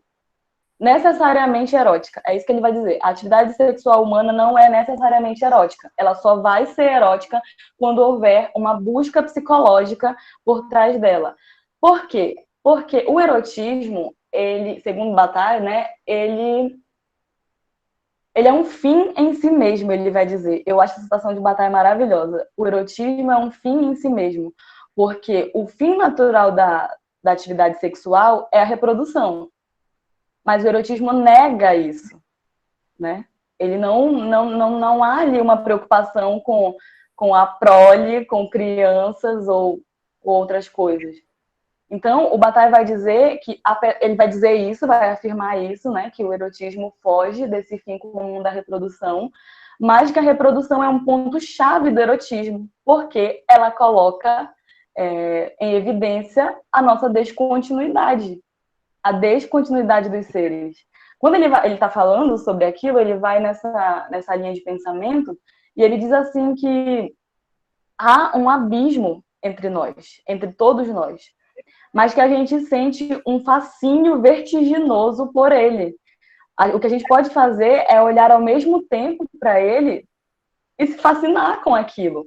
necessariamente erótica. É isso que ele vai dizer. A atividade sexual humana não é necessariamente erótica. Ela só vai ser erótica quando houver uma busca psicológica por trás dela. Por quê? Porque o erotismo, ele, segundo Bataille, né, ele é um fim em si mesmo, ele vai dizer. Eu acho a citação de Bataille maravilhosa. O erotismo é um fim em si mesmo, porque o fim natural da atividade sexual é a reprodução. Mas o erotismo nega isso, né? Ele não há ali uma preocupação com a prole, com crianças ou outras coisas. Então, o Bataille vai dizer que ele vai dizer isso, vai afirmar isso, né? Que o erotismo foge desse fim comum da reprodução, mas que a reprodução é um ponto-chave do erotismo, porque ela coloca em evidência a nossa descontinuidade, a descontinuidade dos seres. Quando ele está falando sobre aquilo, ele vai nessa linha de pensamento e ele diz assim que há um abismo entre nós, entre todos nós, mas que a gente sente um fascínio vertiginoso por ele. O que a gente pode fazer é olhar ao mesmo tempo para ele e se fascinar com aquilo.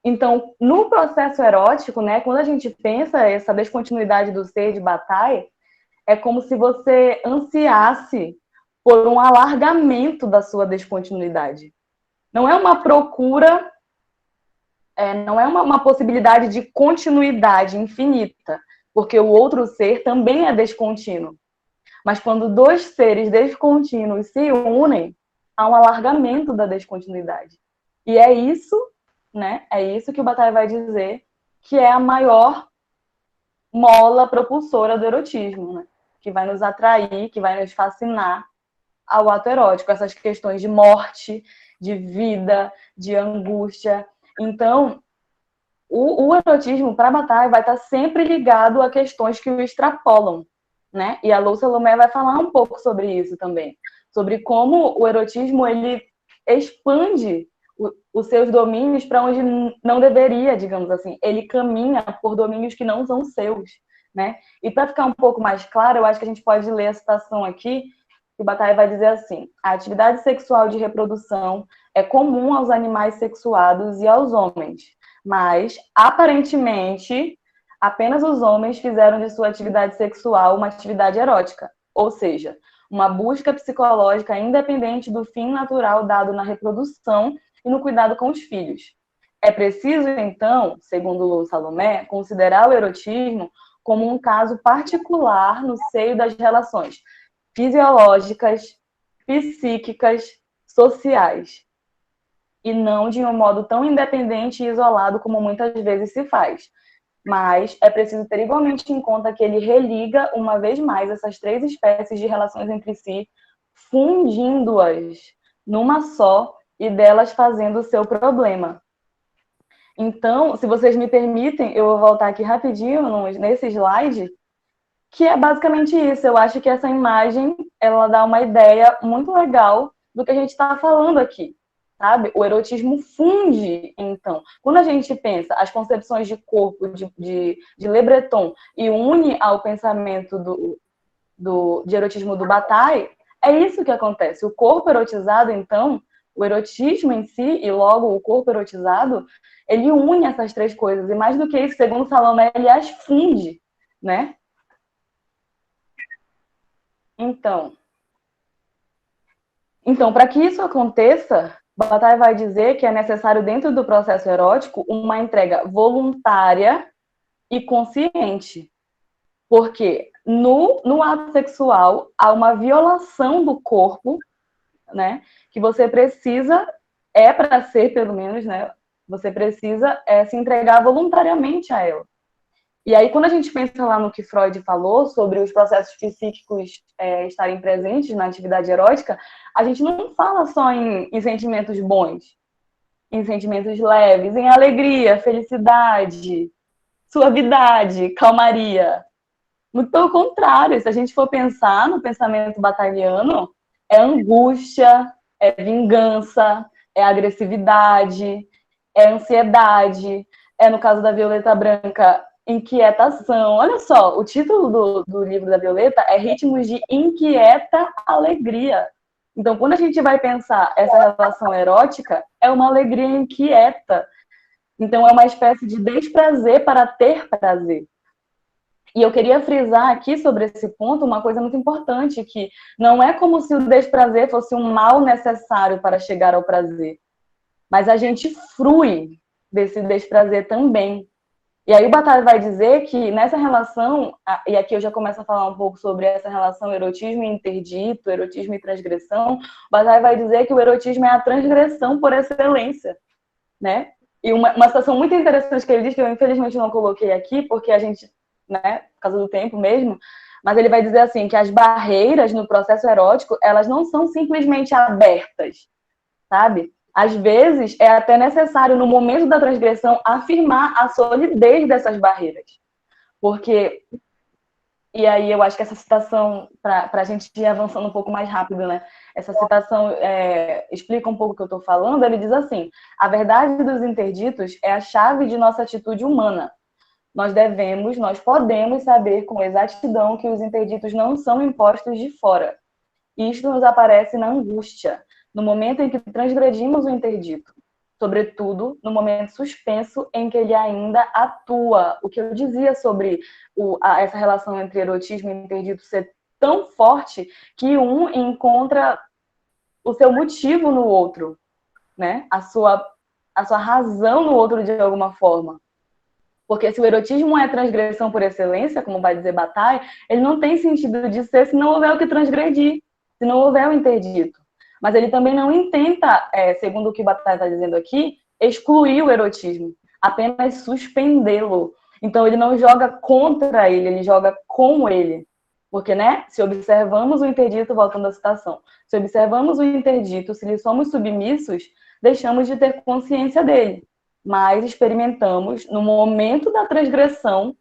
Então, no processo erótico, né, quando a gente pensa essa descontinuidade do ser de Bataille, é como se você ansiasse por um alargamento da sua descontinuidade. Não é uma procura, não é uma possibilidade de continuidade infinita, porque o outro ser também é descontínuo. Mas quando dois seres descontínuos se unem, há um alargamento da descontinuidade. E é isso, né? É isso que o Bataille vai dizer que é a maior mola propulsora do erotismo, né? Que vai nos atrair, que vai nos fascinar ao ato erótico, essas questões de morte, de vida, de angústia. Então, o erotismo para Bataille vai estar sempre ligado a questões que o extrapolam, né? E a Lou Salomé vai falar um pouco sobre isso também, sobre como o erotismo ele expande os seus domínios para onde não deveria, digamos assim. Ele caminha por domínios que não são seus, né? E para ficar um pouco mais claro, eu acho que a gente pode ler a citação aqui, que o Bataille vai dizer assim: a atividade sexual de reprodução é comum aos animais sexuados e aos homens, mas, aparentemente, apenas os homens fizeram de sua atividade sexual uma atividade erótica, ou seja, uma busca psicológica independente do fim natural dado na reprodução e no cuidado com os filhos. É preciso, então, segundo Lou Salomé, considerar o erotismo como um caso particular no seio das relações fisiológicas, psíquicas, sociais, e não de um modo tão independente e isolado como muitas vezes se faz. mas é preciso ter igualmente em conta que ele religa, uma vez mais, essas três espécies de relações entre si, fundindo-as numa só e delas fazendo o seu problema. Então, se vocês me permitem, eu vou voltar aqui rapidinho nesse slide, que é basicamente isso. Eu acho que essa imagem, ela dá uma ideia muito legal do que a gente está falando aqui, sabe? O erotismo funde, então. Quando a gente pensa as concepções de corpo de Le Breton e une ao pensamento de erotismo do Bataille, é isso que acontece. O corpo erotizado, então, o erotismo em si e logo o corpo erotizado, ele une essas três coisas. E mais do que isso, segundo Salomé, ele as funde, né? Então, para que isso aconteça, Bataille vai dizer que é necessário, dentro do processo erótico, uma entrega voluntária e consciente. Porque no ato sexual há uma violação do corpo, né? Que você precisa, para ser pelo menos, né? Você precisa se entregar voluntariamente a ela. E aí, quando a gente pensa lá no que Freud falou sobre os processos psíquicos estarem presentes na atividade erótica, a gente não fala só em sentimentos bons, em sentimentos leves, em alegria, felicidade, suavidade, calmaria. Muito pelo contrário, se a gente for pensar no pensamento batalhano, é angústia, é vingança, é agressividade, é ansiedade, no caso da Violeta Branca, inquietação. Olha só, o título do livro da Violeta é Ritmos de Inquieta Alegria. Então, quando a gente vai pensar essa relação erótica, é uma alegria inquieta. Então, é uma espécie de desprazer para ter prazer. E eu queria frisar aqui sobre esse ponto uma coisa muito importante, que não é como se o desprazer fosse um mal necessário para chegar ao prazer, mas a gente frui desse desprazer também. E aí o Bataille vai dizer que nessa relação, e aqui eu já começo a falar um pouco sobre essa relação erotismo e interdito, erotismo e transgressão, o Bataille vai dizer que o erotismo é a transgressão por excelência, né? E uma situação muito interessante que ele diz, que eu infelizmente não coloquei aqui, porque a gente, né, por causa do tempo mesmo, mas ele vai dizer assim, que as barreiras no processo erótico, elas não são simplesmente abertas, sabe? Às vezes, é até necessário, no momento da transgressão, afirmar a solidez dessas barreiras. Porque, e aí eu acho que essa citação, para a gente ir avançando um pouco mais rápido, né? Essa citação explica um pouco o que eu estou falando. Ele diz assim: a verdade dos interditos é a chave de nossa atitude humana. Nós podemos saber com exatidão que os interditos não são impostos de fora. Isto nos aparece na angústia, no momento em que transgredimos o interdito, sobretudo no momento suspenso em que ele ainda atua. O que eu dizia sobre essa relação entre erotismo e interdito ser tão forte que um encontra o seu motivo no outro, né? A sua razão no outro de alguma forma. Porque se o erotismo é transgressão por excelência, como vai dizer Bataille, ele não tem sentido de ser se não houver o que transgredir, se não houver o interdito. Mas ele também não intenta, segundo o que Bataille está dizendo aqui, excluir o erotismo, apenas suspendê-lo. Então ele não joga contra ele joga com ele. Porque, né, se observamos o interdito, voltando à citação, se observamos o interdito, se lhe somos submissos, deixamos de ter consciência dele. Mas experimentamos, no momento da transgressão,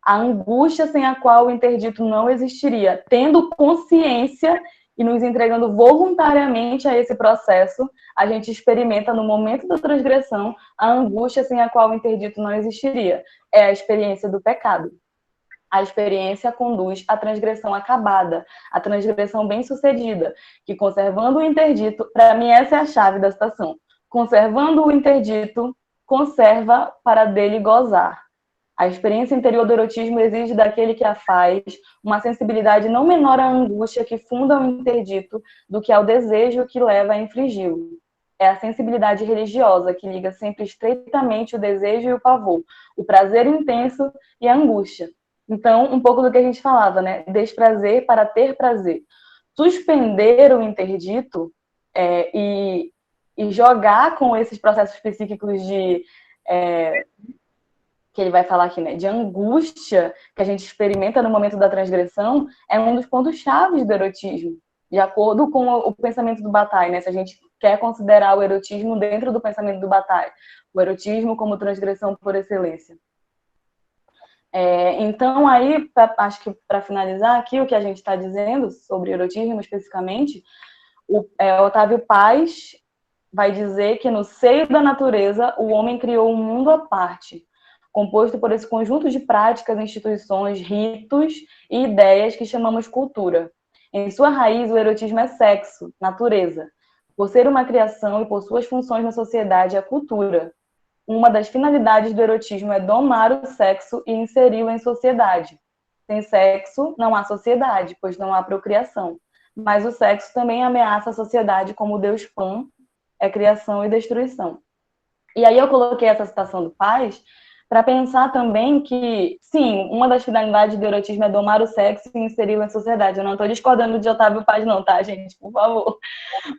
a angústia sem a qual o interdito não existiria. Tendo consciência e nos entregando voluntariamente a esse processo, a gente experimenta, no momento da transgressão, a angústia sem a qual o interdito não existiria. É a experiência do pecado. A experiência conduz à transgressão acabada, à transgressão bem-sucedida, que, conservando o interdito, para mim essa é a chave da citação, conservando o interdito, conserva para dele gozar. A experiência interior do erotismo exige daquele que a faz uma sensibilidade não menor à angústia que funda o interdito do que ao desejo que leva a infringi-lo. É a sensibilidade religiosa que liga sempre estreitamente o desejo e o pavor, o prazer intenso e a angústia. Então, um pouco do que a gente falava, né? Desprazer para ter prazer. Suspender o interdito e jogar com esses processos psíquicos que ele vai falar aqui, né, de angústia que a gente experimenta no momento da transgressão, é um dos pontos chaves do erotismo, de acordo com o pensamento do Bataille, né, se a gente quer considerar o erotismo dentro do pensamento do Bataille, o erotismo como transgressão por excelência. Então, aí, acho que para finalizar aqui o que a gente está dizendo sobre erotismo especificamente, Otávio Paz vai dizer que no seio da natureza o homem criou um mundo à parte, composto por esse conjunto de práticas, instituições, ritos e ideias que chamamos cultura. Em sua raiz, o erotismo é sexo, natureza. Por ser uma criação e por suas funções na sociedade, é cultura. Uma das finalidades do erotismo é domar o sexo e inseri-lo em sociedade. Sem sexo, não há sociedade, pois não há procriação. Mas o sexo também ameaça a sociedade como o Deus Pan, é criação e destruição. E aí eu coloquei essa citação do Paz para pensar também que, sim, uma das finalidades do erotismo é domar o sexo e inseri-lo em sociedade. Eu não estou discordando de Otávio Paz não, tá, gente? Por favor.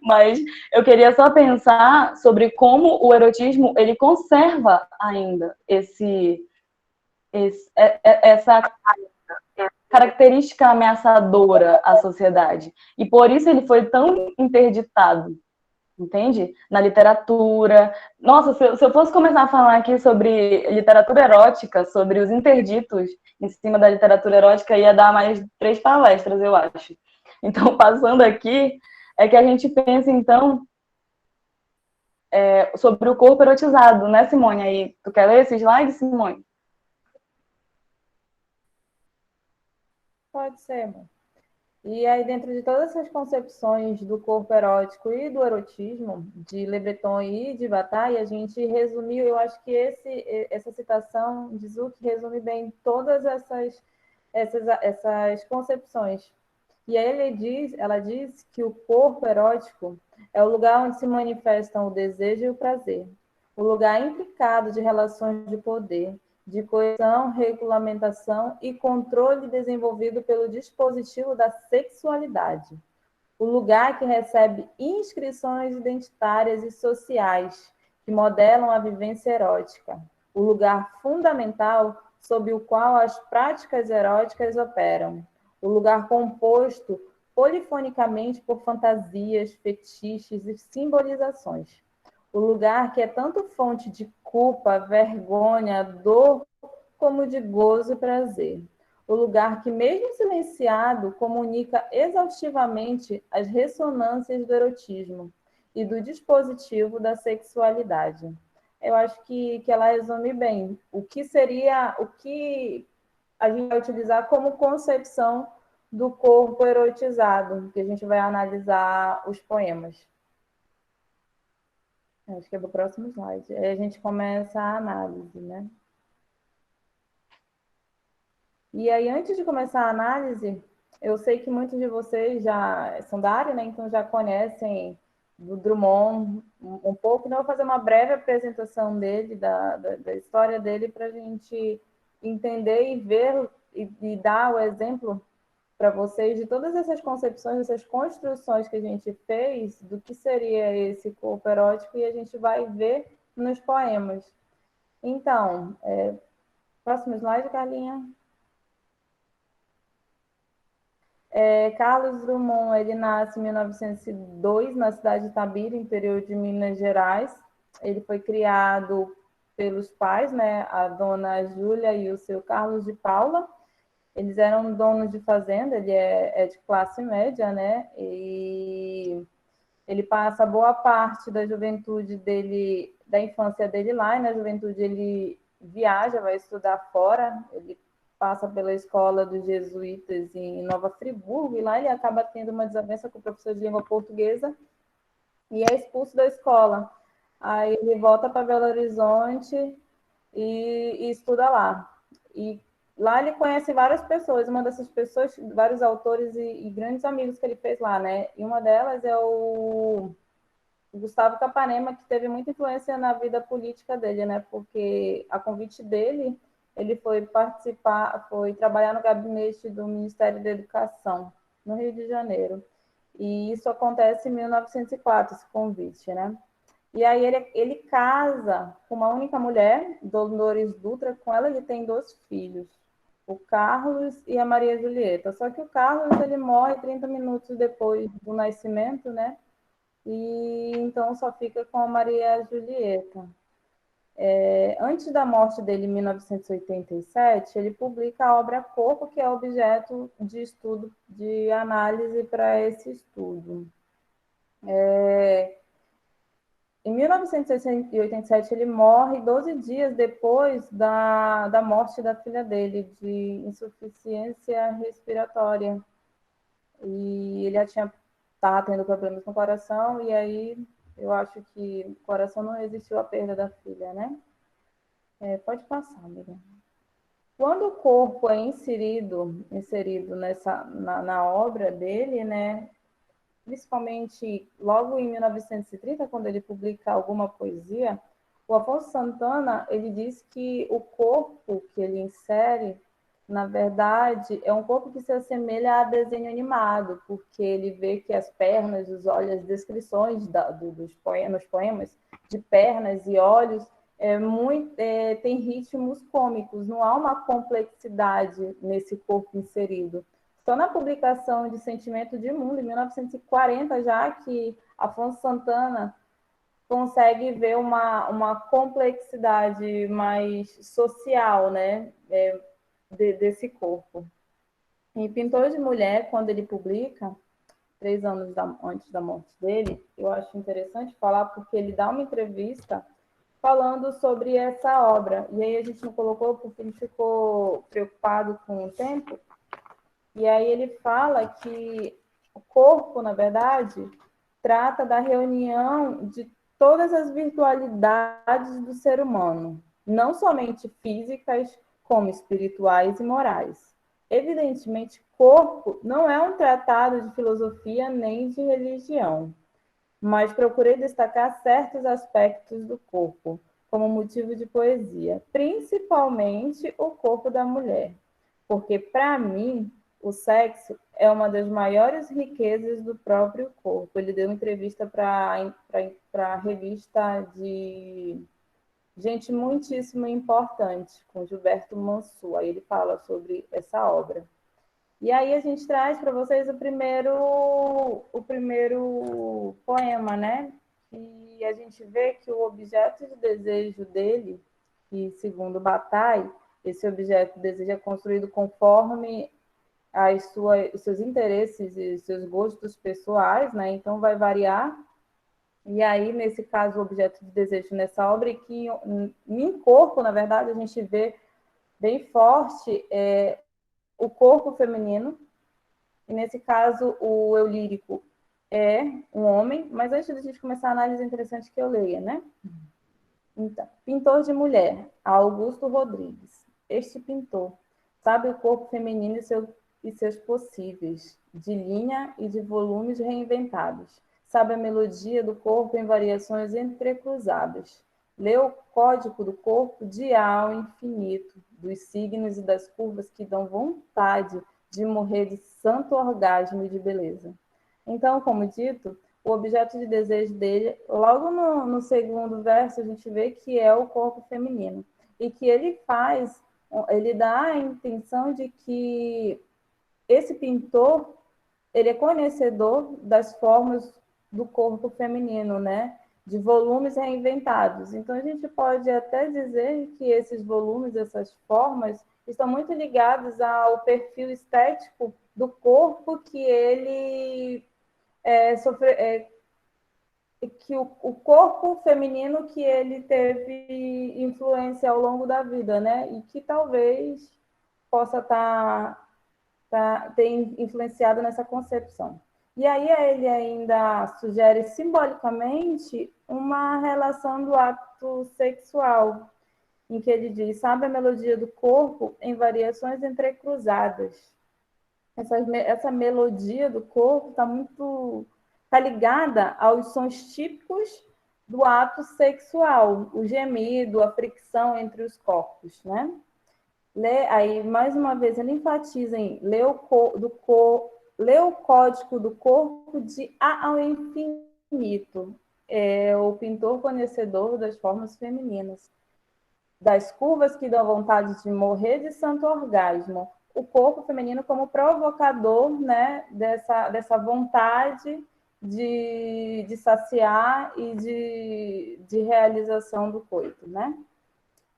Mas eu queria só pensar sobre como o erotismo ele conserva ainda essa característica ameaçadora à sociedade. E por isso ele foi tão interditado, entende? Na literatura. Nossa, se eu fosse começar a falar aqui sobre literatura erótica, sobre os interditos em cima da literatura erótica, ia dar mais 3 palestras, eu acho. Então, passando aqui, é que a gente pensa, então, sobre o corpo erotizado, né, Simone? Aí, tu quer ler esse slide, Simone? Pode ser, amor. E aí, dentro de todas essas concepções do corpo erótico e do erotismo, de Le Breton e de Bataille, a gente resumiu, eu acho que essa citação de Zuck resume bem todas essas concepções. E aí ela diz que o corpo erótico é o lugar onde se manifestam o desejo e o prazer, o lugar implicado de relações de poder, de coerção, regulamentação e controle desenvolvido pelo dispositivo da sexualidade. O lugar que recebe inscrições identitárias e sociais que modelam a vivência erótica. O lugar fundamental sob o qual as práticas eróticas operam. O lugar composto polifonicamente por fantasias, fetiches e simbolizações. O lugar que é tanto fonte de culpa, vergonha, dor, como de gozo e prazer. O lugar que, mesmo silenciado, comunica exaustivamente as ressonâncias do erotismo e do dispositivo da sexualidade. Eu acho que ela resume bem o que a gente vai utilizar como concepção do corpo erotizado, que a gente vai analisar os poemas. Acho que é o próximo slide. Aí a gente começa a análise, né? E aí, antes de começar a análise, eu sei que muitos de vocês já são da área, né? Então já conhecem do Drummond um pouco. Então, eu vou fazer uma breve apresentação dele, da história dele, para a gente entender e ver e dar o exemplo para vocês de todas essas concepções, essas construções que a gente fez do que seria esse corpo erótico e a gente vai ver nos poemas. Então, próximo slide, Carlinha. Carlos Drummond, ele nasce em 1902 na cidade de Itabira, interior de Minas Gerais. Ele foi criado pelos pais, né, a dona Júlia e o seu Carlos de Paula. Eles eram donos de fazenda, ele é de classe média, né? E ele passa boa parte da juventude dele, da infância dele lá, e na juventude ele viaja, vai estudar fora, ele passa pela escola dos jesuítas em Nova Friburgo, e lá ele acaba tendo uma desavença com o professor de língua portuguesa e é expulso da escola. Aí ele volta para Belo Horizonte e estuda lá. E lá ele conhece várias pessoas, uma dessas pessoas, vários autores e grandes amigos que ele fez lá, né? E uma delas é o Gustavo Capanema, que teve muita influência na vida política dele, né? Porque a convite dele, ele foi trabalhar no gabinete do Ministério da Educação, no Rio de Janeiro. E isso acontece em 1904, esse convite, né? E aí ele casa com uma única mulher, Dolores Dutra, com ela ele tem 2 filhos, o Carlos e a Maria Julieta. Só que o Carlos ele morre 30 minutos depois do nascimento, né? E então só fica com a Maria Julieta. Antes da morte dele, em 1987, ele publica a obra Corpo, que é objeto de estudo, de análise para esse estudo. Em 1987, ele morre 12 dias depois da morte da filha dele, de insuficiência respiratória. E ele já estava tendo problemas com o coração, e aí eu acho que o coração não resistiu à perda da filha, né? Pode passar, amiga. Quando o corpo é inserido na obra dele, né? Principalmente logo em 1930, quando ele publica alguma poesia, o Afonso Santana ele diz que o corpo que ele insere, na verdade, é um corpo que se assemelha a desenho animado, porque ele vê que as pernas, os olhos, as descrições nos poemas de pernas e olhos tem ritmos cômicos, não há uma complexidade nesse corpo inserido. Só na publicação de Sentimento de Mundo, em 1940, já que Afonso Santana consegue ver uma complexidade mais social, né, desse corpo. Em Pintor de Mulher, quando ele publica, 3 anos antes da morte dele, eu acho interessante falar porque ele dá uma entrevista falando sobre essa obra. E aí a gente não colocou porque ele ficou preocupado com o tempo. E aí ele fala que o corpo, na verdade, trata da reunião de todas as virtualidades do ser humano, não somente físicas, como espirituais e morais. Evidentemente, corpo não é um tratado de filosofia nem de religião, mas procurei destacar certos aspectos do corpo como motivo de poesia, principalmente o corpo da mulher, porque, para mim, o sexo é uma das maiores riquezas do próprio corpo. Ele deu uma entrevista para a revista de gente muitíssimo importante, com Gilberto Mansur. Aí ele fala sobre essa obra. E aí a gente traz para vocês o primeiro poema, né? E a gente vê que o objeto de desejo dele, que segundo Bataille, esse objeto de desejo é construído conforme os seus interesses e seus gostos pessoais, né? Então vai variar. E aí, nesse caso, o objeto de desejo nessa obra, que em corpo, na verdade, a gente vê bem forte o corpo feminino, e nesse caso o eu lírico é um homem, mas antes da gente começar a análise, é interessante que eu leia, né? Então, Pintor de Mulher, Augusto Rodrigues. Este pintor sabe o corpo feminino e seus possíveis, de linha e de volumes reinventados. Sabe a melodia do corpo em variações entrecruzadas. Lê o código do corpo de A ao infinito, dos signos e das curvas que dão vontade de morrer de santo orgasmo e de beleza. Então, como dito, o objeto de desejo dele, logo no segundo verso, a gente vê que é o corpo feminino. E que ele dá a intenção de que esse pintor, ele é conhecedor das formas do corpo feminino, né? De volumes reinventados. Então, a gente pode até dizer que esses volumes, essas formas, estão muito ligados ao perfil estético do corpo que ele que o corpo feminino que ele teve influência ao longo da vida, né? E que talvez possa ter influenciado nessa concepção. E aí ele ainda sugere simbolicamente uma relação do ato sexual, em que ele diz, sabe a melodia do corpo em variações entrecruzadas. Essa melodia do corpo está ligada aos sons típicos do ato sexual, o gemido, a fricção entre os corpos, né? Aí, mais uma vez, ele enfatiza em ler o código do corpo de A ao infinito. é o pintor conhecedor das formas femininas, das curvas que dão vontade de morrer de santo orgasmo. O corpo feminino como provocador, né, dessa vontade de saciar e de realização do coito, né?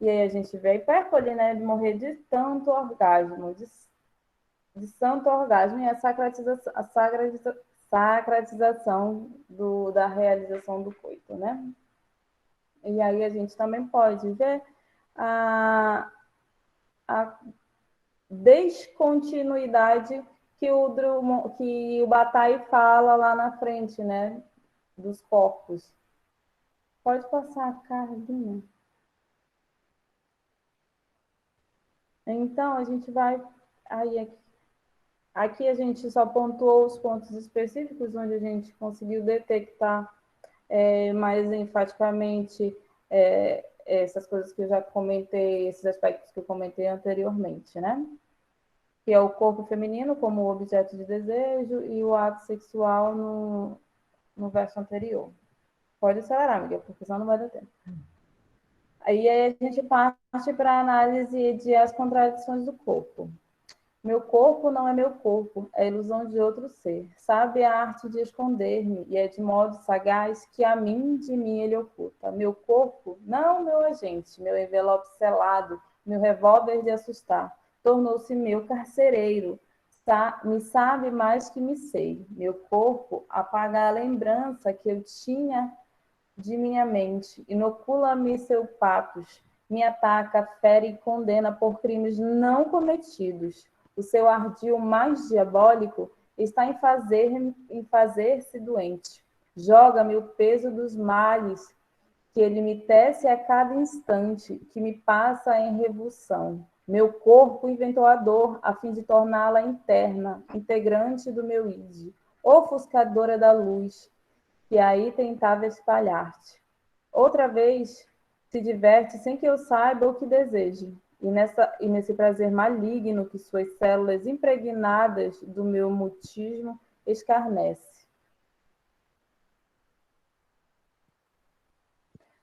E aí a gente vê a hipérbole, né, de morrer de tanto orgasmo, de santo orgasmo, e a sacratização da realização do coito, né? E aí a gente também pode ver a descontinuidade que o Bataille fala lá na frente, né? Dos corpos. Pode passar a Carlinha. Então, a gente vai... Aqui a gente só pontuou os pontos específicos onde a gente conseguiu detectar mais enfaticamente essas coisas que eu já comentei, esses aspectos que eu comentei anteriormente, né? Que é o corpo feminino como objeto de desejo e o ato sexual no verso anterior. Pode acelerar, amiga, porque senão não vai dar tempo. Aí a gente parte para a análise de as contradições do corpo. Meu corpo não é meu corpo, é a ilusão de outro ser. Sabe a arte de esconder-me, e é de modo sagaz que a mim, de mim ele oculta. Meu corpo, não meu agente, meu envelope selado, meu revólver de assustar, tornou-se meu carcereiro. Me sabe mais que me sei. Meu corpo apaga a lembrança que eu tinha de minha mente, inocula-me seu patos, me ataca, fere e condena por crimes não cometidos. O seu ardil mais diabólico está em fazer-se doente. Joga-me o peso dos males que ele me tece a cada instante, que me passa em revulsão. Meu corpo inventou a dor a fim de torná-la interna, integrante do meu id, ofuscadora da luz, que aí tentava espalhar-te. Outra vez se diverte sem que eu saiba o que deseje, e nesse prazer maligno que suas células impregnadas do meu mutismo escarnece.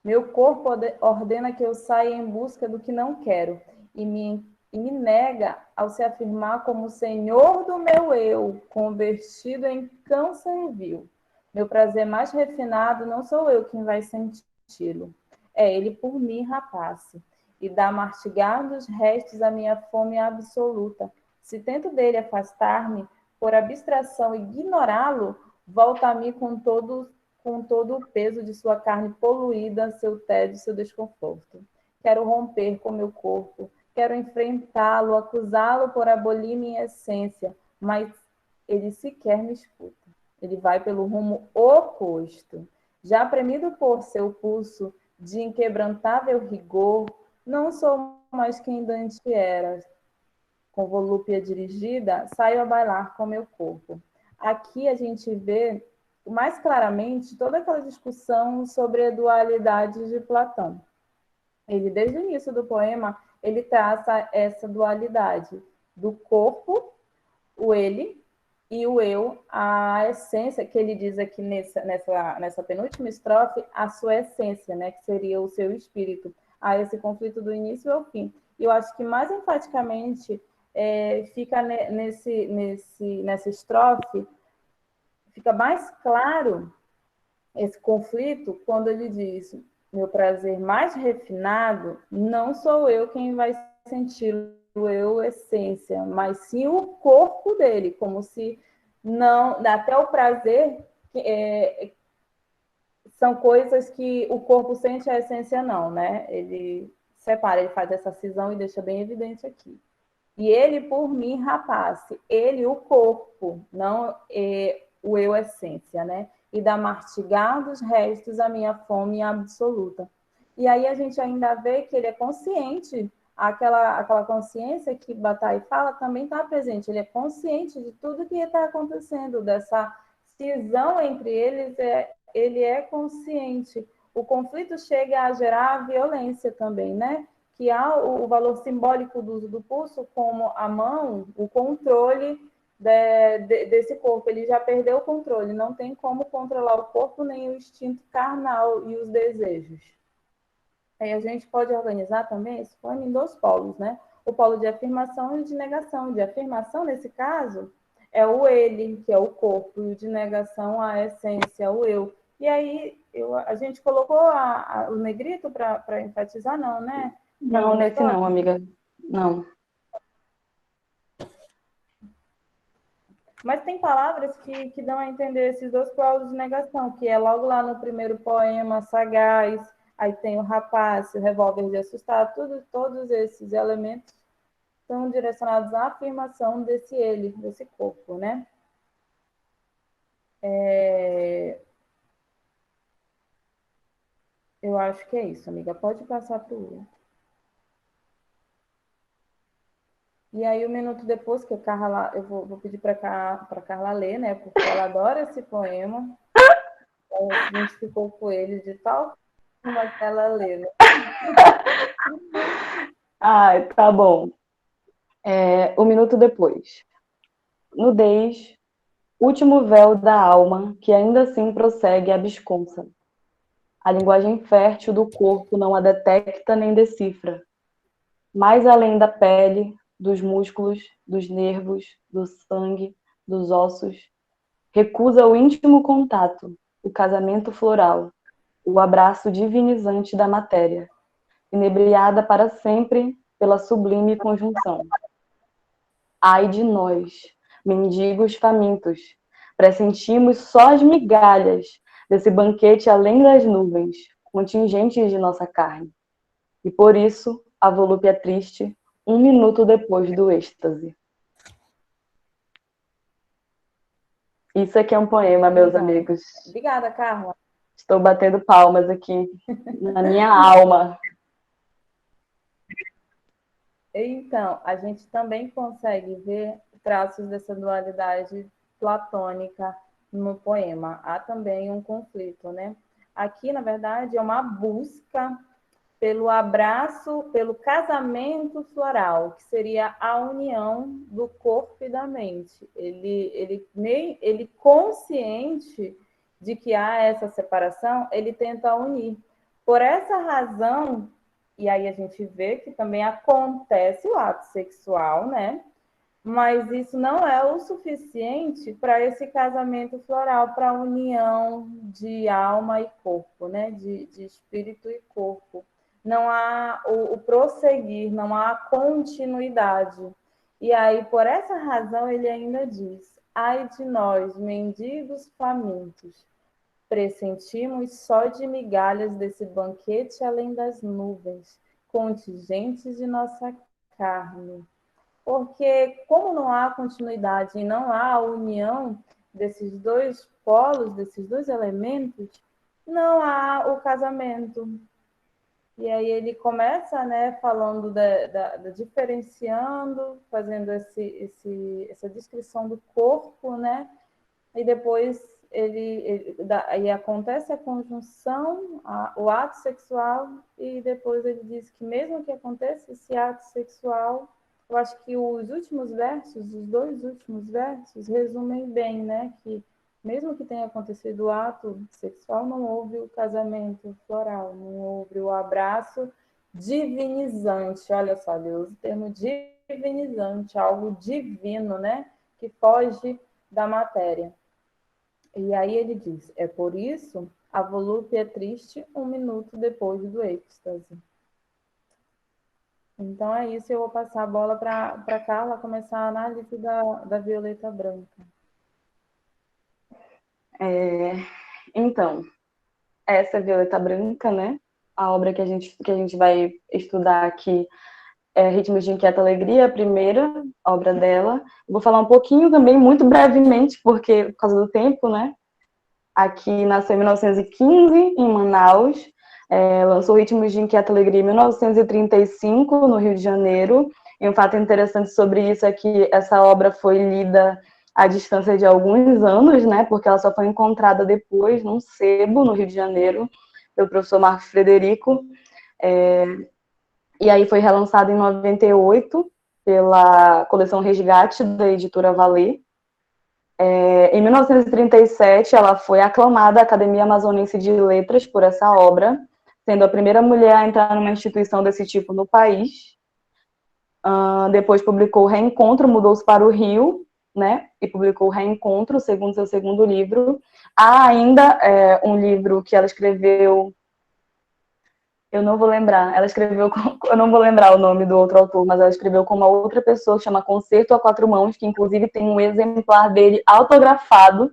Meu corpo ordena que eu saia em busca do que não quero, e me nega ao se afirmar como senhor do meu eu, convertido em cão servil. Meu prazer mais refinado não sou eu quem vai senti-lo, é ele por mim, rapaz, e dá mastigados restos à minha fome absoluta. Se tento dele afastar-me, por abstração ignorá-lo, volta a mim com todo o peso de sua carne poluída, seu tédio, seu desconforto. Quero romper com meu corpo, quero enfrentá-lo, acusá-lo por abolir minha essência, mas ele sequer me escuta. Ele vai pelo rumo oposto. Já premido por seu pulso de inquebrantável rigor, não sou mais quem Dante era. Com volúpia dirigida, saio a bailar com meu corpo. Aqui a gente vê mais claramente toda aquela discussão sobre a dualidade de Platão. Ele, desde o início do poema, ele traça essa dualidade do corpo, o ele, e o eu, a essência, que ele diz aqui nessa penúltima estrofe, a sua essência, né, que seria o seu espírito. Há esse conflito do início ao fim. E eu acho que mais enfaticamente fica nessa estrofe, fica mais claro esse conflito quando ele diz: meu prazer mais refinado não sou eu quem vai sentir o eu essência, mas sim o corpo dele, como se não, até o prazer são coisas que o corpo sente, a essência não, né? Ele separa, ele faz essa cisão e deixa bem evidente aqui. E ele por mim, rapaz, ele o corpo, não o eu essência, né? E dá mastigados restos à minha fome absoluta. E aí a gente ainda vê que ele é consciente, aquela consciência que Bataille fala também está presente. Ele é consciente de tudo que está acontecendo, dessa cisão entre eles, ele é consciente. O conflito chega a gerar violência também, né? Que há o valor simbólico do uso do pulso como a mão, o controle desse corpo, ele já perdeu o controle, não tem como controlar o corpo nem o instinto carnal e os desejos. Aí a gente pode organizar também esse poema em dois polos, né? O polo de afirmação e o de negação. De afirmação, nesse caso, é o ele, que é o corpo, e o de negação, a essência, o eu. E aí, a gente colocou o negrito para enfatizar, não, né? Não, nesse não, amiga. Não. Mas tem palavras que dão a entender esses dois polos de negação, que é logo lá no primeiro poema, sagaz, aí tem o rapaz, o revólver de assustar, todos esses elementos estão direcionados à afirmação desse ele, desse corpo, né? Eu acho que é isso, amiga. Pode passar para o outro. E aí, um minuto depois, que a Carla, eu vou pedir para a Carla ler, né? Porque ela adora esse poema. Ela se identificou com ele de tal forma que ela lê, né? Ai, tá bom. Um minuto depois. Nudez, último véu da alma, que ainda assim prossegue absconsa. A linguagem fértil do corpo não a detecta nem decifra. Mais além da pele, dos músculos, dos nervos, do sangue, dos ossos, recusa o íntimo contato, o casamento floral, o abraço divinizante da matéria, inebriada para sempre pela sublime conjunção. Ai de nós, mendigos famintos, pressentimos só as migalhas desse banquete além das nuvens, contingentes de nossa carne. E por isso, a volúpia triste, um minuto depois do êxtase. Isso aqui é um poema, meus amigos. Obrigada, Carla. Estou batendo palmas aqui na minha alma. Então, a gente também consegue ver traços dessa dualidade platônica no poema. Há também um conflito, né? Aqui, na verdade, é uma busca pelo abraço, pelo casamento floral, que seria a união do corpo e da mente. Ele consciente de que há essa separação, ele tenta unir. Por essa razão, e aí a gente vê que também acontece o ato sexual, né? Mas isso não é o suficiente para esse casamento floral, para a união de alma e corpo, né? De espírito e corpo. Não há o prosseguir, não há continuidade. E aí, por essa razão, ele ainda diz: ai de nós, mendigos famintos, pressentimos só de migalhas desse banquete além das nuvens, contingentes de nossa carne. Porque, como não há continuidade e não há união desses dois polos, desses dois elementos, não há o casamento. E aí ele começa, né, falando diferenciando, fazendo essa descrição do corpo, né? E depois aí acontece a conjunção, o ato sexual, e depois ele diz que mesmo que aconteça esse ato sexual, eu acho que os dois últimos versos, resumem bem, né? Que mesmo que tenha acontecido o ato sexual, não houve o casamento floral, não houve o abraço divinizante. Olha só, ele usa o termo divinizante, algo divino, né? Que foge da matéria. E aí ele diz: é por isso a volúpia é triste um minuto depois do êxtase. Então é isso, eu vou passar a bola para Carla começar a análise da violeta branca. Então, essa é Violeta Branca, né? A obra que a gente vai estudar aqui é Ritmos de Inquieta Alegria, a primeira obra dela. Vou falar um pouquinho também, muito brevemente, porque por causa do tempo, né? Aqui nasceu em 1915, em Manaus. Lançou Ritmos de Inquieta Alegria em 1935, no Rio de Janeiro. E um fato interessante sobre isso é que essa obra foi lida à distância de alguns anos, né? Porque ela só foi encontrada depois, num sebo, no Rio de Janeiro, pelo professor Marco Frederico. E aí foi relançado em 98 pela coleção Resgate, da editora Valer. Em 1937, ela foi aclamada à Academia Amazonense de Letras por essa obra, sendo a primeira mulher a entrar numa instituição desse tipo no país. Depois publicou Reencontro, mudou-se para o Rio, né? E publicou Reencontro, segundo seu segundo livro. Há ainda um livro que ela escreveu, eu não vou lembrar, eu não vou lembrar o nome do outro autor, mas ela escreveu com uma outra pessoa que chama Concerto a Quatro Mãos, que inclusive tem um exemplar dele autografado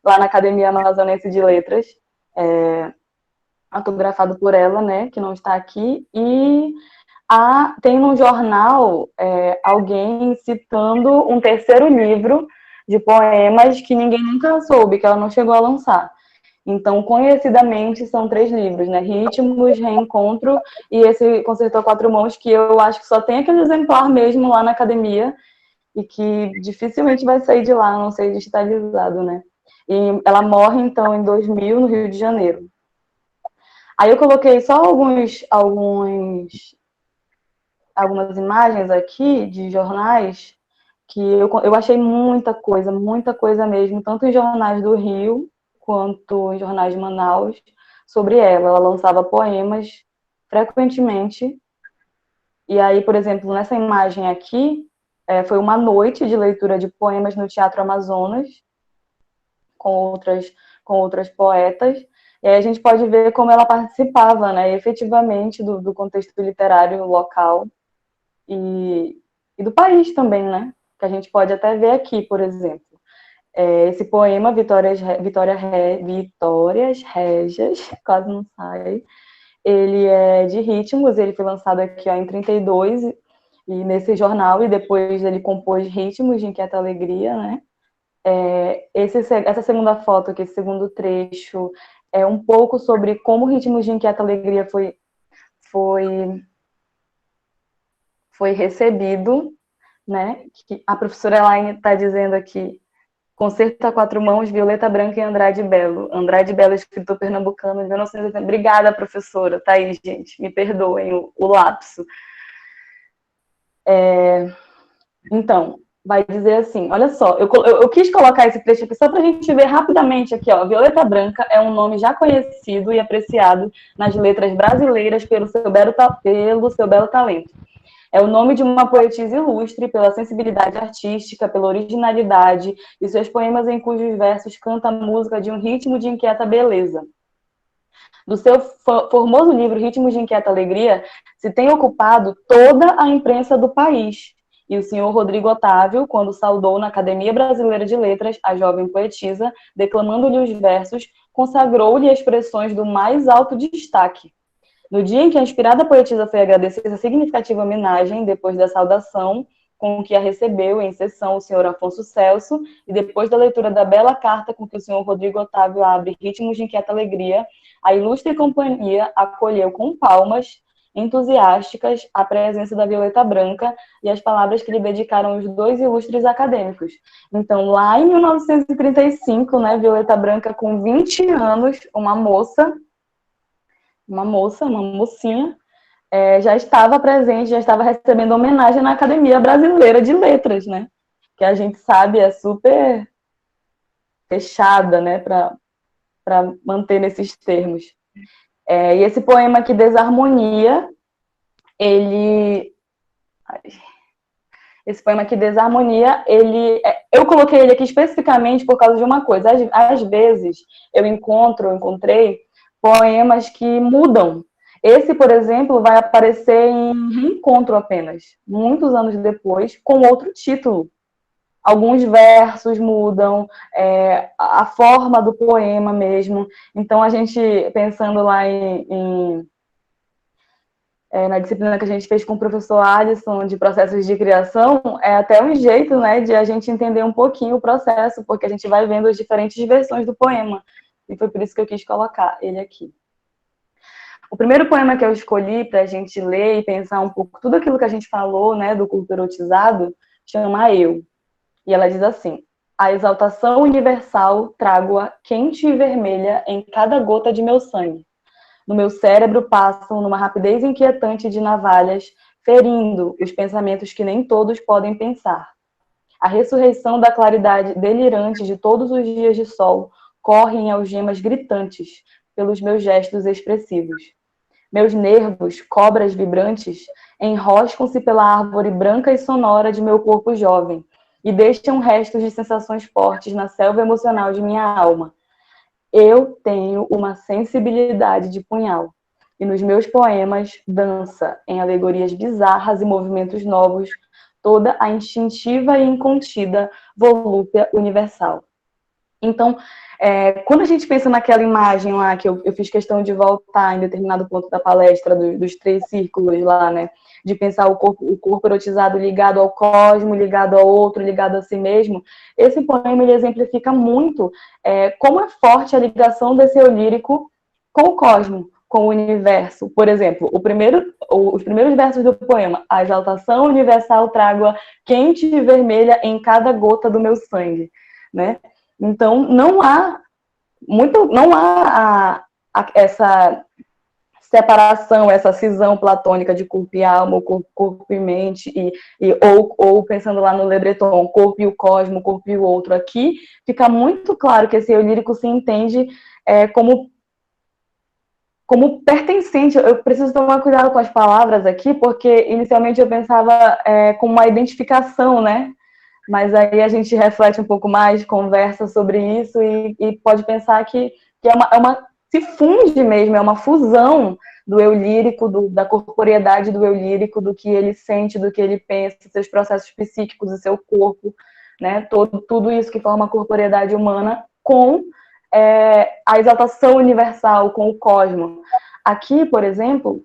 lá na Academia Amazonense de Letras, autografado por ela, né, que não está aqui, e tem no jornal alguém citando um terceiro livro de poemas que ninguém nunca soube, que ela não chegou a lançar. Então, conhecidamente, são 3 livros, né? Ritmos, Reencontro e esse Concerto a Quatro Mãos, que eu acho que só tem aquele exemplar mesmo lá na academia e que dificilmente vai sair de lá, a não ser digitalizado, né? E ela morre, então, em 2000, no Rio de Janeiro. Aí eu coloquei só algumas imagens aqui de jornais que eu achei muita coisa mesmo, tanto em jornais do Rio quanto em jornais de Manaus, sobre ela. Ela lançava poemas frequentemente. E aí, por exemplo, nessa imagem aqui, foi uma noite de leitura de poemas no Teatro Amazonas, com outras poetas. E aí a gente pode ver como ela participava, né, efetivamente do contexto literário local e do país também, né? Que a gente pode até ver aqui, por exemplo. Esse poema, Vitórias Régias, quase não sai, ele é de Ritmos, ele foi lançado aqui em 32, e nesse jornal, e depois ele compôs Ritmos de Inquieta Alegria, né? Essa segunda foto aqui, esse segundo trecho, é um pouco sobre como Ritmos de Inquieta Alegria foi recebido, né? Que a professora Elaine está dizendo aqui, Concerto a Quatro Mãos, Violeta Branca e Andrade Belo. Andrade Belo, escritor pernambucano de 1980. Obrigada, professora. Tá aí, gente. Me perdoem o lapso. Então, vai dizer assim, olha só, eu quis colocar esse trecho aqui só para a gente ver rapidamente aqui, ó. Violeta Branca é um nome já conhecido e apreciado nas letras brasileiras pelo seu belo talento. É o nome de uma poetisa ilustre pela sensibilidade artística, pela originalidade e seus poemas em cujos versos canta a música de um ritmo de inquieta beleza. Do seu formoso livro Ritmos de Inquieta Alegria, se tem ocupado toda a imprensa do país. E o senhor Rodrigo Otávio, quando saudou na Academia Brasileira de Letras a jovem poetisa, declamando-lhe os versos, consagrou-lhe expressões do mais alto destaque. No dia em que a inspirada poetisa foi agradecer essa significativa homenagem, depois da saudação com que a recebeu em sessão o senhor Afonso Celso, e depois da leitura da bela carta com que o senhor Rodrigo Otávio abre Ritmos de Inquieta Alegria, a ilustre companhia acolheu com palmas entusiásticas a presença da Violeta Branca e as palavras que lhe dedicaram os 2 ilustres acadêmicos. Então, lá em 1935, né, Violeta Branca, com 20 anos, uma mocinha, já estava presente, já estava recebendo homenagem na Academia Brasileira de Letras, né? Que a gente sabe é super fechada, né, para manter nesses termos. E esse poema aqui, Desarmonia, eu coloquei ele aqui especificamente por causa de uma coisa. Às vezes, eu encontrei poemas que mudam. Esse, por exemplo, vai aparecer em Reencontro apenas, muitos anos depois, com outro título. Alguns versos mudam, a forma do poema mesmo. Então, a gente, pensando lá na disciplina que a gente fez com o professor Alisson, de processos de criação, é até um jeito, né, de a gente entender um pouquinho o processo, porque a gente vai vendo as diferentes versões do poema. E foi por isso que eu quis colocar ele aqui. O primeiro poema que eu escolhi para a gente ler e pensar um pouco tudo aquilo que a gente falou, né, do culto erotizado, chama Eu. E ela diz assim: a exaltação universal trago-a quente e vermelha em cada gota de meu sangue. No meu cérebro passam numa rapidez inquietante de navalhas, ferindo os pensamentos que nem todos podem pensar. A ressurreição da claridade delirante de todos os dias de sol corre em algemas gritantes pelos meus gestos expressivos. Meus nervos, cobras vibrantes, enroscam-se pela árvore branca e sonora de meu corpo jovem e deixam restos de sensações fortes na selva emocional de minha alma. Eu tenho uma sensibilidade de punhal, e nos meus poemas dança, em alegorias bizarras e movimentos novos, toda a instintiva e incontida volúpia universal. Então, quando a gente pensa naquela imagem lá, que eu fiz questão de voltar em determinado ponto da palestra, dos 3 círculos lá, né? De pensar o corpo erotizado ligado ao cosmo, ligado ao outro, ligado a si mesmo. Esse poema, ele exemplifica muito como é forte a ligação desse eu lírico com o cosmo, com o universo. Por exemplo, os primeiros versos do poema: a exaltação universal trago-a quente e vermelha em cada gota do meu sangue, né? Então, não há essa separação, essa cisão platônica de corpo e alma, ou corpo e mente, ou pensando lá no Le Breton, corpo e o cosmo, corpo e o outro. Aqui fica muito claro que esse eu lírico se entende como pertencente. Eu preciso tomar cuidado com as palavras aqui, porque inicialmente eu pensava como uma identificação, né? Mas aí a gente reflete um pouco mais, conversa sobre isso e pode pensar que se funde mesmo, é uma fusão do eu lírico, da corporeidade do eu lírico, do que ele sente, do que ele pensa, seus processos psíquicos, o seu corpo, né? Tudo isso que forma a corporeidade humana com a exaltação universal, com o cosmo. Aqui, por exemplo,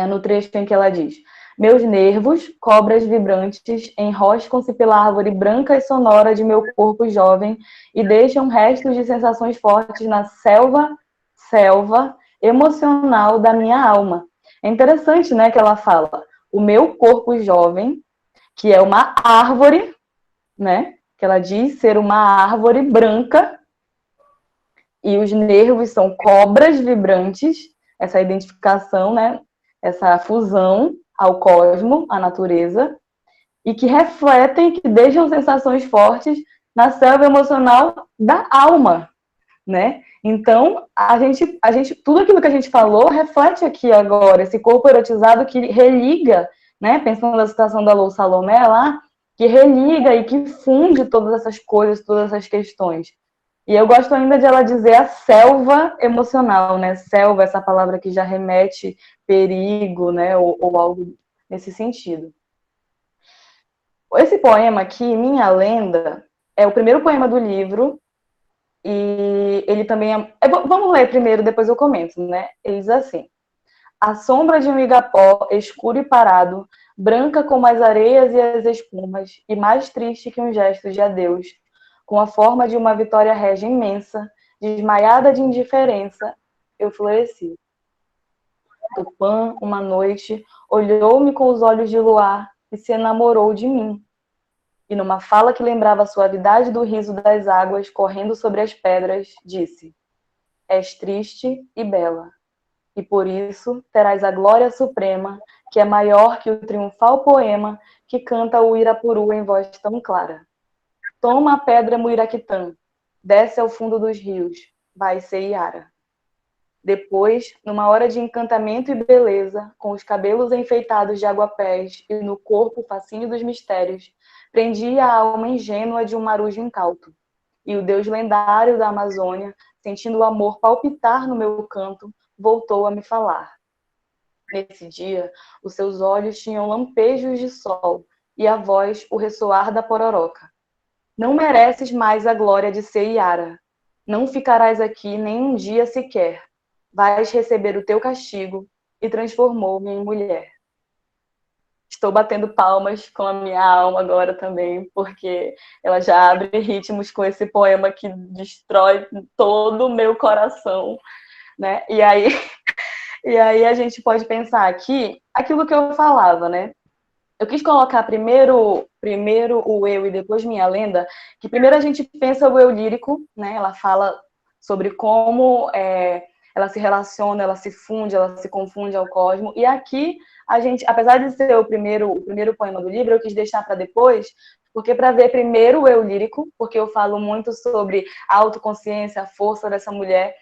no trecho em que ela diz: meus nervos, cobras vibrantes, enroscam-se pela árvore branca e sonora de meu corpo jovem e deixam restos de sensações fortes na selva emocional da minha alma. É interessante, né, que ela fala: o meu corpo jovem, que é uma árvore, né, que ela diz ser uma árvore branca, e os nervos são cobras vibrantes, essa identificação, né, essa fusão ao cosmo, à natureza, e que refletem, que deixam sensações fortes na selva emocional da alma, né? Então, a gente, tudo aquilo que a gente falou reflete aqui agora, esse corpo erotizado que religa, né? Pensando na citação da Lou Salomé lá, que religa e que funde todas essas coisas, todas essas questões. E eu gosto ainda de ela dizer a selva emocional, né? Selva, essa palavra que já remete perigo, né? Ou algo nesse sentido. Esse poema aqui, Minha Lenda, é o primeiro poema do livro, e ele também vamos ler primeiro, depois eu comento, né? Ele diz assim: a sombra de um igapó, escuro e parado, branca como as areias e as espumas, e mais triste que um gesto de adeus, com a forma de uma vitória régia imensa, desmaiada de indiferença, eu floresci. Tupã, uma noite, olhou-me com os olhos de luar e se enamorou de mim. E numa fala que lembrava a suavidade do riso das águas correndo sobre as pedras, disse: és triste e bela, e por isso terás a glória suprema, que é maior que o triunfal poema que canta o Irapuru em voz tão clara. Toma a pedra Muiraquitã, desce ao fundo dos rios, vai ser Iara. Depois, numa hora de encantamento e beleza, com os cabelos enfeitados de aguapés e no corpo o fascínio dos mistérios, prendi a alma ingênua de um marujo incauto. E o deus lendário da Amazônia, sentindo o amor palpitar no meu canto, voltou a me falar. Nesse dia, os seus olhos tinham lampejos de sol e a voz o ressoar da pororoca. Não mereces mais a glória de ser Iara. Não ficarás aqui nem um dia sequer. Vais receber o teu castigo, e transformou-me em mulher. Estou batendo palmas com a minha alma agora também, porque ela já abre ritmos com esse poema que destrói todo o meu coração, né? E aí a gente pode pensar aqui aquilo que eu falava, né? Eu quis colocar primeiro o eu e depois Minha Lenda, que primeiro a gente pensa o eu lírico, né? Ela fala sobre como ela se relaciona, ela se funde, ela se confunde ao cosmo. E aqui a gente, apesar de ser o primeiro poema do livro, eu quis deixar para depois, Porque para ver primeiro o eu lírico, porque eu falo muito sobre a autoconsciência, a força dessa mulher,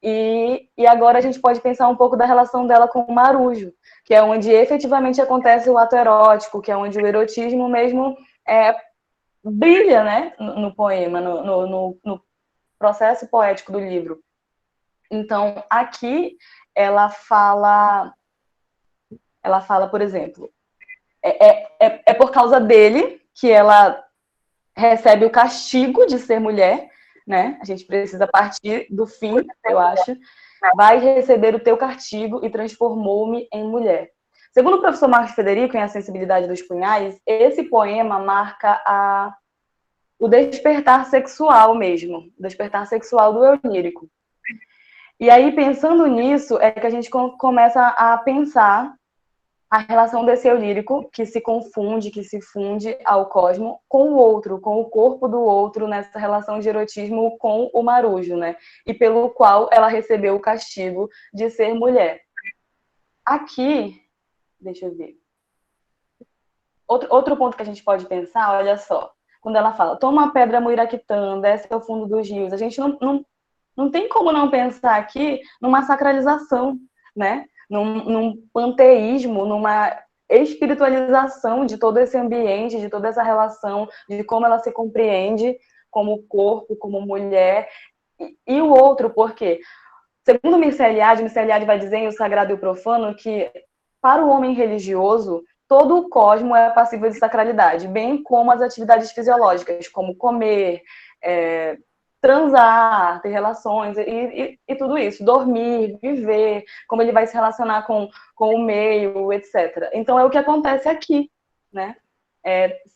e agora a gente pode pensar um pouco da relação dela com o Marujo, que é onde efetivamente acontece o ato erótico, que é onde o erotismo mesmo brilha, né, no poema, no processo poético do livro. Então, aqui ela fala, por exemplo, é por causa dele que ela recebe o castigo de ser mulher, né? A gente precisa partir do fim, eu acho. Vai receber o teu castigo e transformou-me em mulher. Segundo o professor Marcos Federico, em A Sensibilidade dos Punhais, esse poema marca o despertar sexual mesmo, o despertar sexual do eu lírico. E aí, pensando nisso, é que a gente começa a pensar a relação desse eu lírico que se confunde, que se funde ao cosmo com o outro, com o corpo do outro, nessa relação de erotismo com o Marujo, né? E pelo qual ela recebeu o castigo de ser mulher. Aqui, deixa eu ver. Outro ponto que a gente pode pensar, olha só, quando ela fala, toma a pedra Muiraquitã, desce ao fundo dos rios, a gente não tem como não pensar aqui numa sacralização, né? Num panteísmo, numa espiritualização de todo esse ambiente, de toda essa relação, de como ela se compreende como corpo, como mulher, e o outro, porque, segundo Mircea Eliade vai dizer em O Sagrado e o Profano que, para o homem religioso, todo o cosmo é passível de sacralidade, bem como as atividades fisiológicas, como comer, transar, ter relações e tudo isso, dormir, viver, como ele vai se relacionar com o meio, etc. Então é o que acontece aqui, né?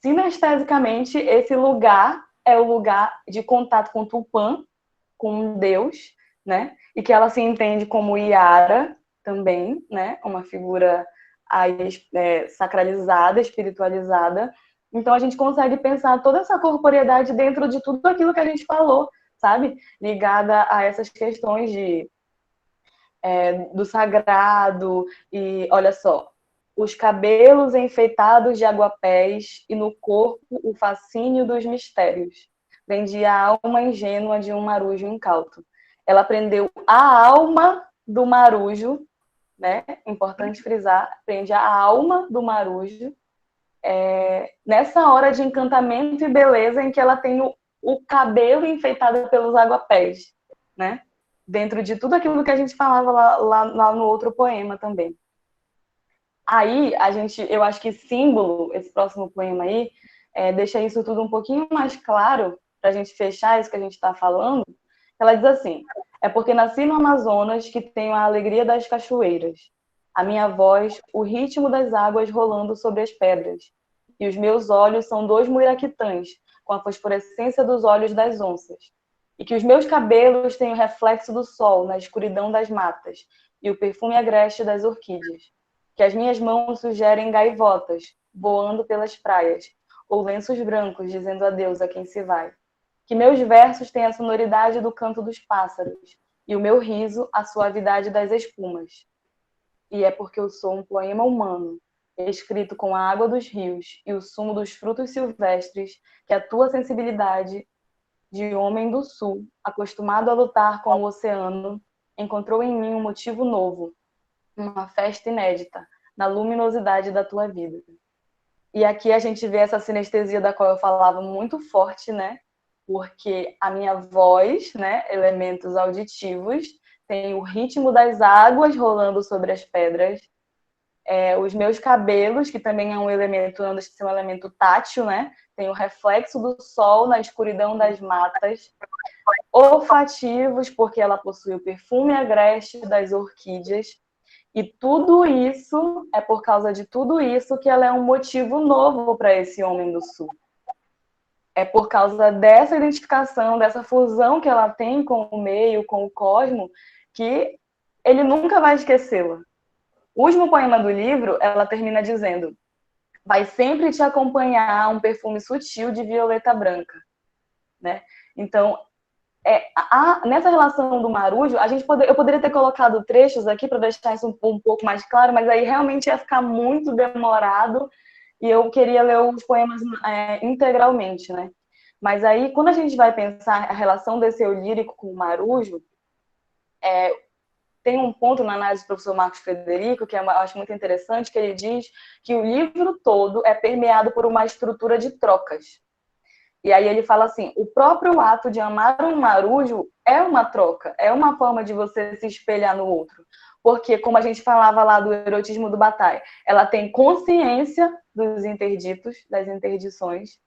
Sinestesicamente, esse lugar é o lugar de contato com Tupã, com Deus, né? E que ela se entende como Iara também, né? Uma figura aí, sacralizada, espiritualizada. Então a gente consegue pensar toda essa corporeidade dentro de tudo aquilo que a gente falou, sabe? Ligada a essas questões do sagrado e, olha só, os cabelos enfeitados de aguapés e no corpo o fascínio dos mistérios. Prendia a alma ingênua de um marujo incauto. Ela prendeu a alma do marujo, né? Importante frisar, prende a alma do marujo, nessa hora de encantamento e beleza em que ela tem o cabelo enfeitado pelos aguapés, né? Dentro de tudo aquilo que a gente falava lá no outro poema também. Aí, eu acho que símbolo, esse próximo poema aí, deixa isso tudo um pouquinho mais claro, para a gente fechar isso que a gente está falando. Ela diz assim, é porque nasci no Amazonas que tenho a alegria das cachoeiras, a minha voz, o ritmo das águas rolando sobre as pedras, e os meus olhos são 2 muiraquitãs, com a fosforescência dos olhos das onças, e que os meus cabelos têm o reflexo do sol na escuridão das matas, e o perfume agreste das orquídeas, que as minhas mãos sugerem gaivotas, voando pelas praias, ou lenços brancos dizendo adeus a quem se vai, que meus versos têm a sonoridade do canto dos pássaros, e o meu riso a suavidade das espumas. E é porque eu sou um poema humano, escrito com a água dos rios e o sumo dos frutos silvestres, que a tua sensibilidade de homem do sul, acostumado a lutar com o oceano, encontrou em mim um motivo novo, uma festa inédita, na luminosidade da tua vida. E aqui a gente vê essa sinestesia da qual eu falava muito forte, né? Porque a minha voz, né, elementos auditivos, tem o ritmo das águas rolando sobre as pedras, os meus cabelos, que também é um elemento, não deixa de ser um elemento tátil, né? Tem o reflexo do sol na escuridão das matas, olfativos, porque ela possui o perfume agreste das orquídeas, e tudo isso, é por causa de tudo isso que ela é um motivo novo para esse homem do sul. É por causa dessa identificação, dessa fusão que ela tem com o meio, com o cosmo, que ele nunca vai esquecê-la. O último poema do livro, ela termina dizendo: vai sempre te acompanhar um perfume sutil de violeta branca, né? Então, nessa relação do Marujo, eu poderia ter colocado trechos aqui para deixar isso um pouco mais claro, mas aí realmente ia ficar muito demorado e eu queria ler os poemas integralmente, né? Mas aí, quando a gente vai pensar a relação desse eu lírico com o Marujo, tem um ponto na análise do professor Marcos Frederico, que eu acho muito interessante, que ele diz que o livro todo é permeado por uma estrutura de trocas. E aí ele fala assim, o próprio ato de amar um marujo é uma troca, é uma forma de você se espelhar no outro. Porque, como a gente falava lá do erotismo do Bataille, ela tem consciência dos interditos, das interdições,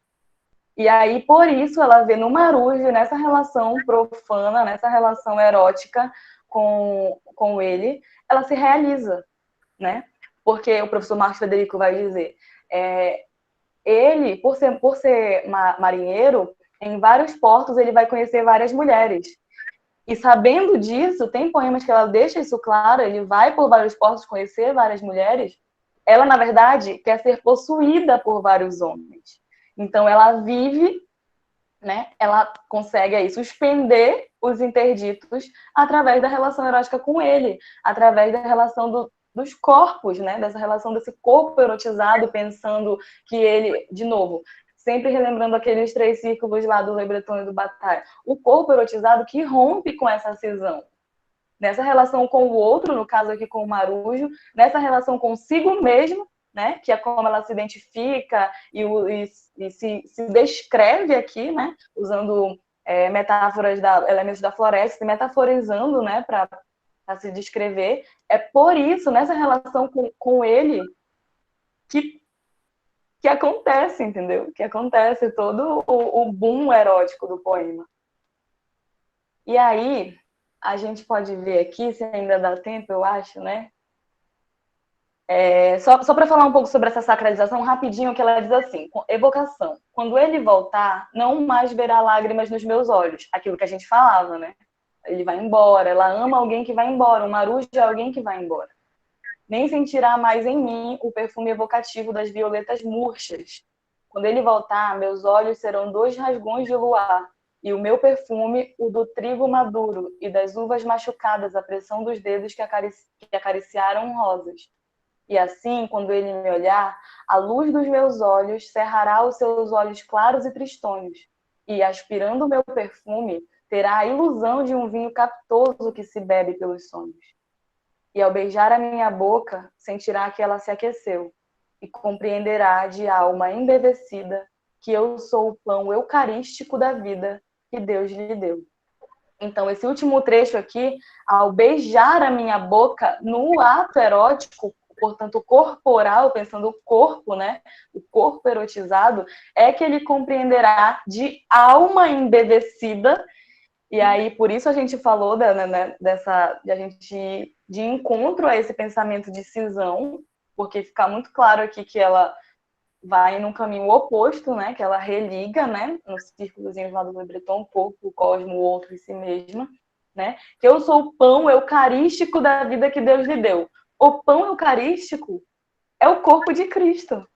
e aí, por isso, ela vê no marujo, nessa relação profana, nessa relação erótica com ele, ela se realiza, né? Porque o professor Marcos Frederico vai dizer, ele, por ser marinheiro, em vários portos ele vai conhecer várias mulheres. E sabendo disso, tem poemas que ela deixa isso claro, ele vai por vários portos conhecer várias mulheres. Ela, na verdade, quer ser possuída por vários homens. Então, ela vive, né? Ela consegue aí suspender os interditos através da relação erótica com ele, através da relação dos corpos, né? Dessa relação desse corpo erotizado, pensando que ele, de novo, sempre relembrando aqueles 3 círculos lá do Le Breton e do Bataille, o corpo erotizado que rompe com essa cisão. Nessa relação com o outro, no caso aqui com o Marujo, nessa relação consigo mesmo, né, que é como ela se identifica e se descreve aqui, né, usando metáforas, elementos da floresta, metaforizando, né, para se descrever. É por isso, nessa relação com ele, que acontece, entendeu? Que acontece todo o boom erótico do poema. E aí, a gente pode ver aqui, se ainda dá tempo, eu acho, né? Só para falar um pouco sobre essa sacralização, rapidinho, que ela diz assim, evocação. Quando ele voltar, não mais verá lágrimas nos meus olhos. Aquilo que a gente falava, né? Ele vai embora, ela ama alguém que vai embora, o marujo é alguém que vai embora. Nem sentirá mais em mim o perfume evocativo das violetas murchas. Quando ele voltar, meus olhos serão 2 rasgões de luar, e o meu perfume, o do trigo maduro e das uvas machucadas à pressão dos dedos que acariciaram rosas. E assim, quando ele me olhar, a luz dos meus olhos cerrará os seus olhos claros e tristonhos, e, aspirando o meu perfume, terá a ilusão de um vinho captoso que se bebe pelos sonhos. E ao beijar a minha boca, sentirá que ela se aqueceu, e compreenderá de alma embevecida que eu sou o pão eucarístico da vida que Deus lhe deu. Então, esse último trecho aqui, ao beijar a minha boca no ato erótico, portanto, corporal, pensando o corpo, né? O corpo erotizado, é que ele compreenderá de alma embevecida. E aí, por isso a gente falou de a gente ir de encontro a esse pensamento de cisão, porque fica muito claro aqui que ela vai num caminho oposto, né? Que ela religa, né? No círculozinho lá do Le Breton, o corpo, o cosmo, o outro e si mesma, né? Que eu sou o pão eucarístico da vida que Deus lhe deu. O pão eucarístico é o corpo de Cristo,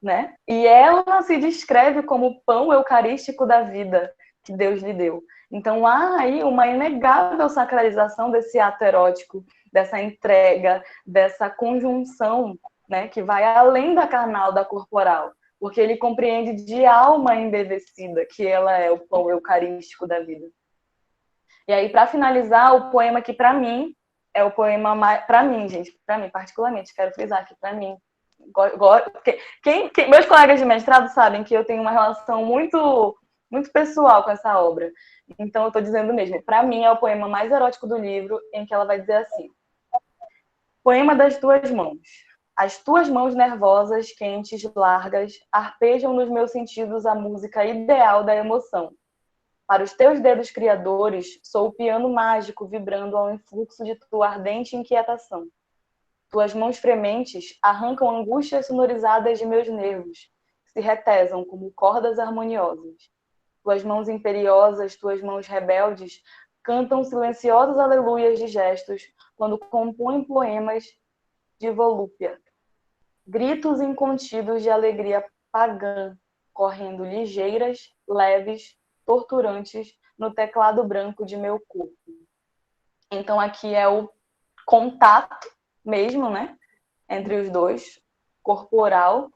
né? E ela se descreve como o pão eucarístico da vida que Deus lhe deu. Então há aí uma inegável sacralização desse ato erótico, dessa entrega, dessa conjunção, né, que vai além da carnal, da corporal, porque ele compreende de alma embevecida que ela é o pão eucarístico da vida. E aí, para finalizar, o poema que para mim é o poema mais, para mim, gente, para mim particularmente, quero frisar aqui para mim. Meus colegas de mestrado sabem que eu tenho uma relação muito pessoal com essa obra. Então, eu estou dizendo mesmo, para mim é o poema mais erótico do livro, em que ela vai dizer assim: poema das tuas mãos. As tuas mãos nervosas, quentes, largas, arpejam nos meus sentidos a música ideal da emoção. Para os teus dedos criadores, sou o piano mágico vibrando ao influxo de tua ardente inquietação. Tuas mãos frementes arrancam angústias sonorizadas de meus nervos, se retesam como cordas harmoniosas. Tuas mãos imperiosas, tuas mãos rebeldes, cantam silenciosos aleluias de gestos quando compõem poemas de volúpia. Gritos incontidos de alegria pagã, correndo ligeiras, leves, torturantes no teclado branco de meu corpo. Então aqui é o contato mesmo, né, entre os dois, corporal,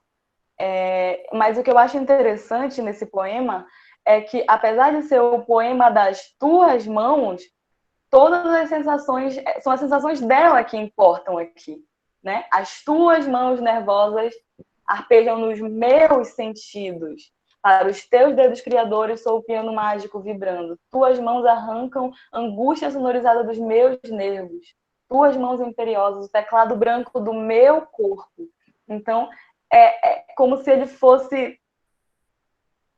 Mas o que eu acho interessante nesse poema é que, apesar de ser o poema das tuas mãos, todas as sensações são as sensações dela que importam aqui, né? As tuas mãos nervosas arpejam nos meus sentidos. Para os teus dedos criadores sou o piano mágico vibrando. Tuas mãos arrancam angústia sonorizada dos meus nervos. Tuas mãos imperiosas, o teclado branco do meu corpo. Então, é como se ele fosse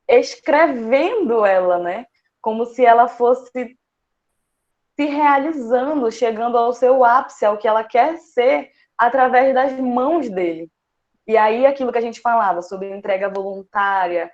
escrevendo ela, né? Como se ela fosse se realizando, chegando ao seu ápice, ao que ela quer ser, através das mãos dele. E aí, aquilo que a gente falava sobre entrega voluntária,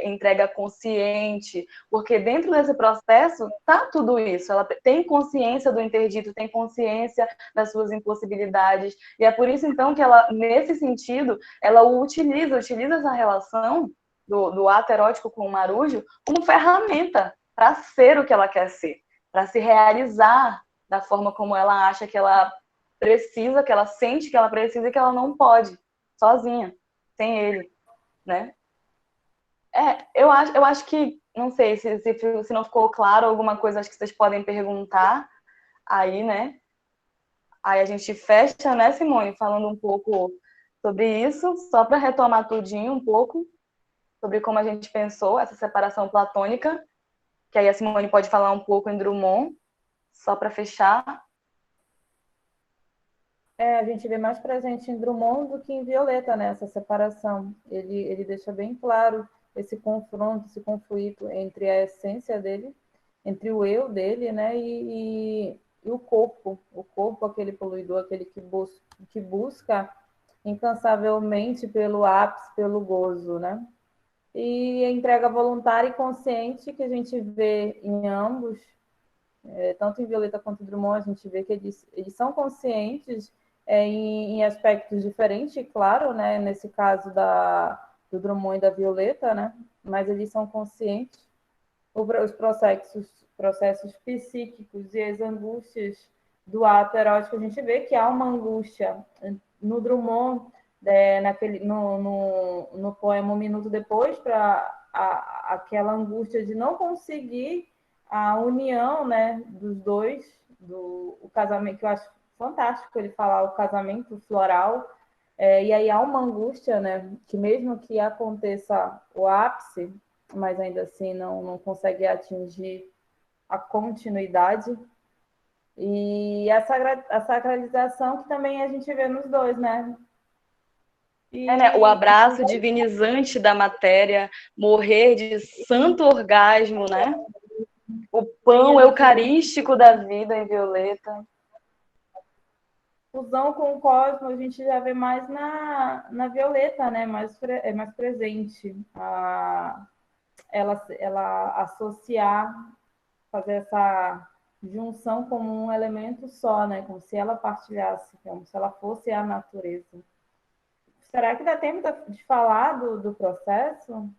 entrega consciente, porque dentro desse processo tá tudo isso. Ela tem consciência do interdito, tem consciência das suas impossibilidades. E é por isso, então, que ela, nesse sentido, ela utiliza essa relação do ato erótico com o marujo como ferramenta para ser o que ela quer ser, para se realizar da forma como ela acha que ela precisa, que ela sente que ela precisa e que ela não pode, sozinha, sem ele, né? Eu acho que, não sei se não ficou claro alguma coisa, acho que vocês podem perguntar aí, né? Aí a gente fecha, né, Simone, falando um pouco sobre isso, só para retomar tudinho um pouco, sobre como a gente pensou essa separação platônica, que aí a Simone pode falar um pouco em Drummond, só para fechar. A gente vê mais presente em Drummond do que em Violeta, né? Essa separação. Ele deixa bem claro esse confronto, esse conflito entre a essência dele, entre o eu dele, né? E o corpo, aquele poluidor, aquele que busca incansavelmente pelo ápice, pelo gozo, né? E a entrega voluntária e consciente que a gente vê em ambos, tanto em Violeta quanto em Drummond, a gente vê que eles são conscientes em aspectos diferentes, claro, né? Nesse caso do Drummond e da Violeta, né? Mas eles são conscientes. Os processos psíquicos e as angústias do ato erótico, a gente vê que há uma angústia no Drummond, no poema Um Minuto Depois, para aquela angústia de não conseguir a união, né, dos dois, o casamento, que eu acho fantástico ele falar o casamento floral, e aí há uma angústia, né, que mesmo que aconteça o ápice, mas ainda assim não consegue atingir a continuidade. E a sacralização que também a gente vê nos dois, né? Né? O abraço divinizante da matéria, morrer de santo orgasmo, né? O pão eucarístico da vida em Violeta. Fusão com o cosmos a gente já vê mais na Violeta, né? Mais presente. Ela associar, fazer essa junção como um elemento só, né? Como se ela partilhasse, como se ela fosse a natureza. Será que dá tempo de falar do processo?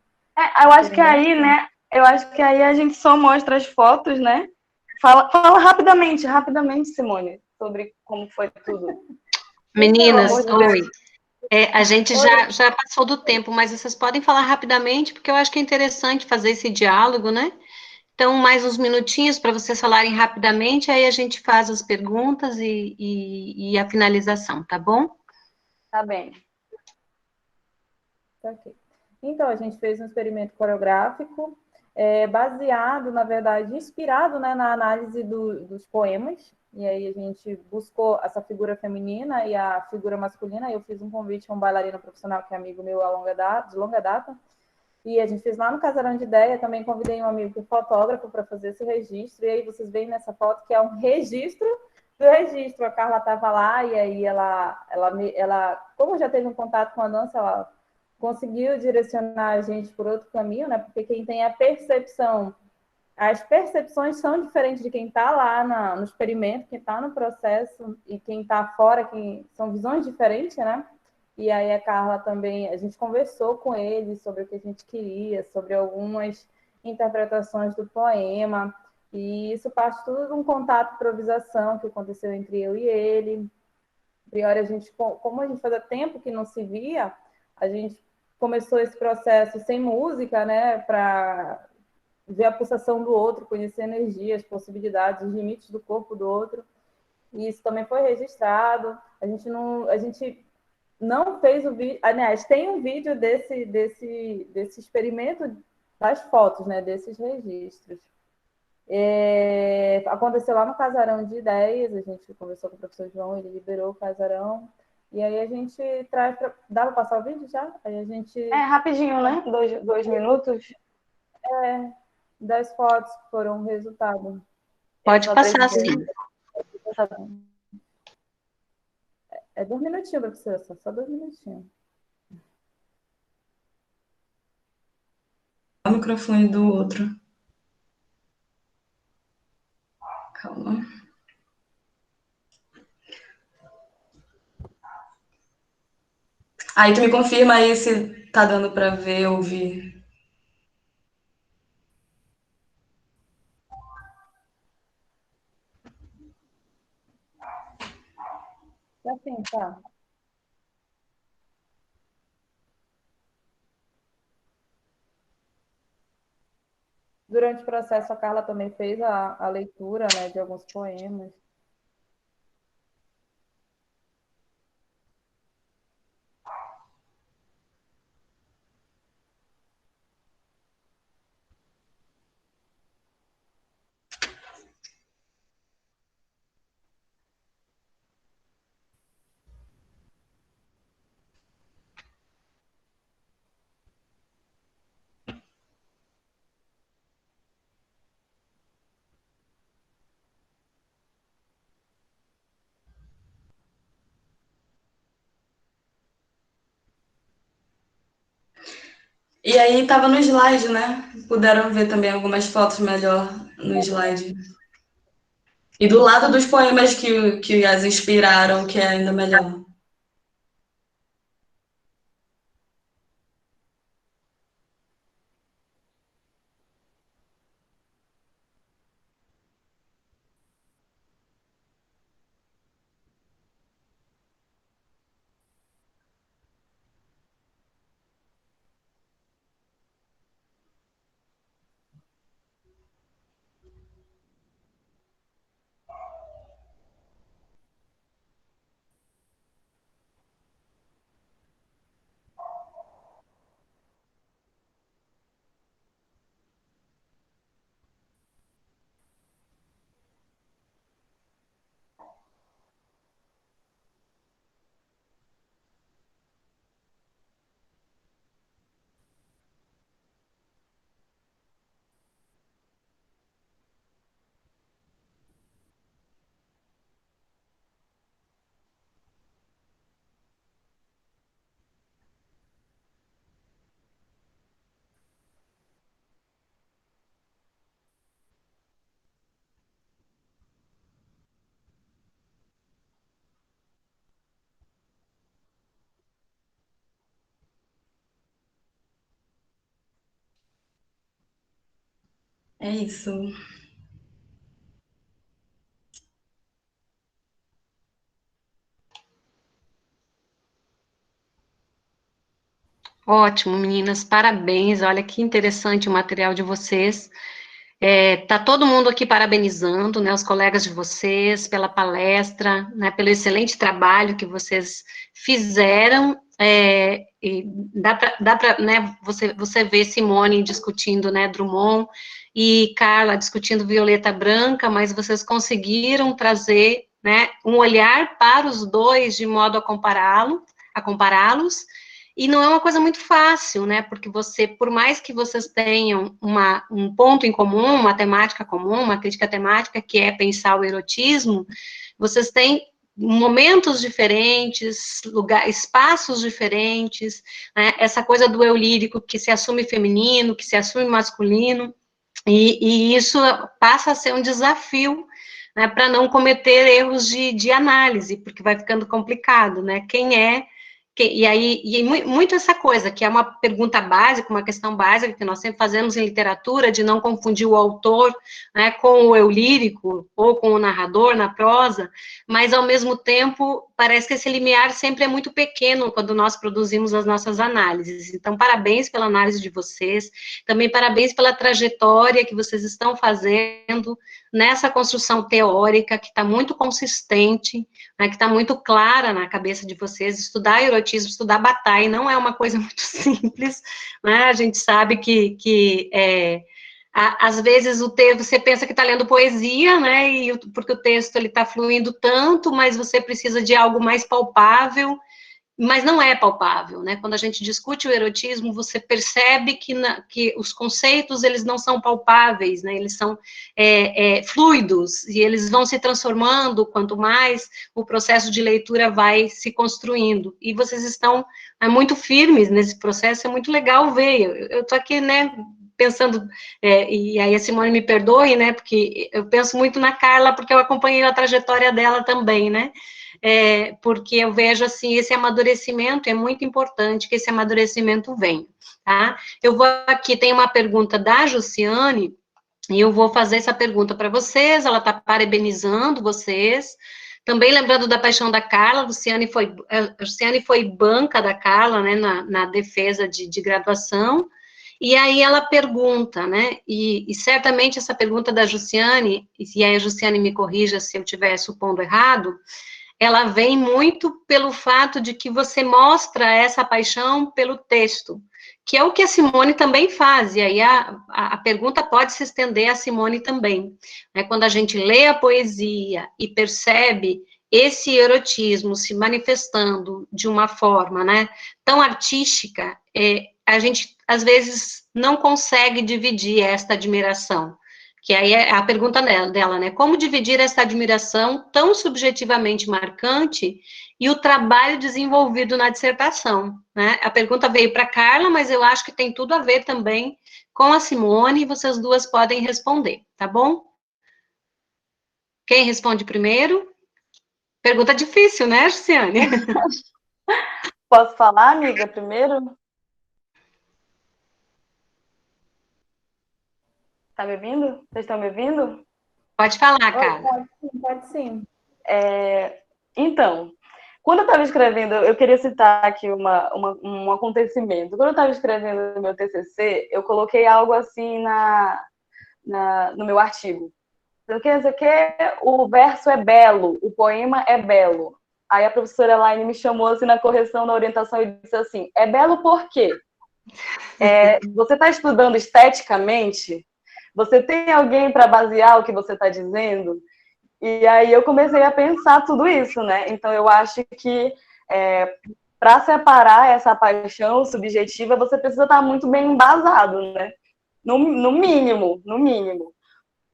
Eu acho que aí, né? Eu acho que aí a gente só mostra as fotos, né? Fala rapidamente, Simone, sobre como foi tudo. Meninas, oi. A gente já passou do tempo, mas vocês podem falar rapidamente, porque eu acho que é interessante fazer esse diálogo, né? Então, mais uns minutinhos para vocês falarem rapidamente, aí a gente faz as perguntas e a finalização, tá bom? Tá bem. Ok. Então, a gente fez um experimento coreográfico, baseado, na verdade, inspirado, né, na análise dos poemas, e aí a gente buscou essa figura feminina e a figura masculina, e eu fiz um convite a um bailarino profissional que é amigo meu de longa data, e a gente fez lá no Casarão de Ideia, também convidei um amigo que é fotógrafo para fazer esse registro, e aí vocês veem nessa foto que é um registro do registro. A Carla estava lá, e aí ela, como já teve um contato com a dança, ela conseguiu direcionar a gente por outro caminho, né? Porque quem tem a percepção, as percepções são diferentes de quem está lá no experimento, quem está no processo, e quem está fora, são visões diferentes, né? E aí a Carla também, a gente conversou com ele sobre o que a gente queria, sobre algumas interpretações do poema, e isso parte tudo de um contato, improvisação que aconteceu entre eu e ele. A priori, como a gente fazia tempo que não se via, a gente começou esse processo sem música, né, para ver a pulsação do outro, conhecer a energia, as possibilidades, os limites do corpo do outro. E isso também foi registrado. A gente não fez o vídeo. Aliás, tem um vídeo desse experimento das fotos, né, desses registros. Aconteceu lá no Casarão de Ideias, a gente conversou com o professor João, ele liberou o casarão, e aí a gente traz para... Dá para passar o vídeo já? Aí a gente... Rapidinho, né? Dois minutos. Das fotos que foram o resultado. Pode passar, sim. É 2 minutinhos, professora, só 2 minutinhos. O microfone do outro. Calma. Aí tu me confirma aí se tá dando para ver, ouvir. Assim, tá. Durante o processo, a Carla também fez a leitura, né, de alguns poemas. E aí tava no slide, né? Puderam ver também algumas fotos melhor no slide. E do lado dos poemas que as inspiraram, que é ainda melhor. É isso. Ótimo, meninas, parabéns. Olha que interessante o material de vocês. Tá todo mundo aqui parabenizando, né, os colegas de vocês, pela palestra, né, pelo excelente trabalho que vocês fizeram. E dá para, né, você vê Simone discutindo, né, Drummond, e Carla discutindo Violeta Branca, mas vocês conseguiram trazer, né, um olhar para os dois de modo a compará-los, e não é uma coisa muito fácil, né, porque por mais que vocês tenham um ponto em comum, uma temática comum, uma crítica temática, que é pensar o erotismo, vocês têm momentos diferentes, espaços diferentes, né, essa coisa do eu lírico que se assume feminino, que se assume masculino, e isso passa a ser um desafio, né, para não cometer erros de análise, porque vai ficando complicado, né, quem é E aí, muito essa coisa, que é uma pergunta básica, uma questão básica, que nós sempre fazemos em literatura, de não confundir o autor, né, com o eu lírico, ou com o narrador na prosa, mas, ao mesmo tempo, parece que esse limiar sempre é muito pequeno quando nós produzimos as nossas análises. Então, parabéns pela análise de vocês, também parabéns pela trajetória que vocês estão fazendo nessa construção teórica, que está muito consistente, né, que está muito clara na cabeça de vocês. Estudar erotismo, estudar Bataille não é uma coisa muito simples, né? A gente sabe que às vezes o texto, você pensa que está lendo poesia, né? Porque o texto ele está fluindo tanto, mas você precisa de algo mais palpável. Mas não é palpável, né? Quando a gente discute o erotismo, você percebe que os conceitos, eles não são palpáveis, né? Eles são fluidos, e eles vão se transformando quanto mais o processo de leitura vai se construindo. E vocês estão muito firmes nesse processo, é muito legal ver. Eu estou aqui, né, pensando, e aí a Simone me perdoe, né, porque eu penso muito na Carla, porque eu acompanhei a trajetória dela também, né? Porque eu vejo, assim, esse amadurecimento, é muito importante que esse amadurecimento venha, tá? Eu vou aqui, tem uma pergunta da Jussiane, e eu vou fazer essa pergunta para vocês, ela está parabenizando vocês, também lembrando da paixão da Carla, a Luciane foi banca da Carla, né, na defesa de graduação, e aí ela pergunta, né, e certamente essa pergunta da Jussiane, e aí a Jussiane me corrija se eu estiver supondo errado, ela vem muito pelo fato de que você mostra essa paixão pelo texto, que é o que a Simone também faz, e aí a pergunta pode se estender a Simone também, né? Quando a gente lê a poesia e percebe esse erotismo se manifestando de uma forma, né, tão artística, a gente, às vezes, não consegue dividir esta admiração, que aí é a pergunta dela, né? Como dividir essa admiração tão subjetivamente marcante e o trabalho desenvolvido na dissertação, né? A pergunta veio para Carla, mas eu acho que tem tudo a ver também com a Simone, e vocês duas podem responder, tá bom? Quem responde primeiro? Pergunta difícil, né, Luciane? Posso falar, amiga, primeiro? Tá me ouvindo? Vocês estão me ouvindo? Pode falar, Carla. Pode sim. Então, quando eu estava escrevendo, eu queria citar aqui um acontecimento. Quando eu estava escrevendo o meu TCC, eu coloquei algo assim no meu artigo. Eu quero dizer que o verso é belo, o poema é belo. Aí a professora Elaine me chamou assim na correção, na orientação, e disse assim, é belo por quê? Você está estudando esteticamente? Você tem alguém para basear o que você está dizendo? E aí eu comecei a pensar tudo isso, né? Então eu acho que para separar essa paixão subjetiva, você precisa estar muito bem embasado, né? No mínimo, no mínimo.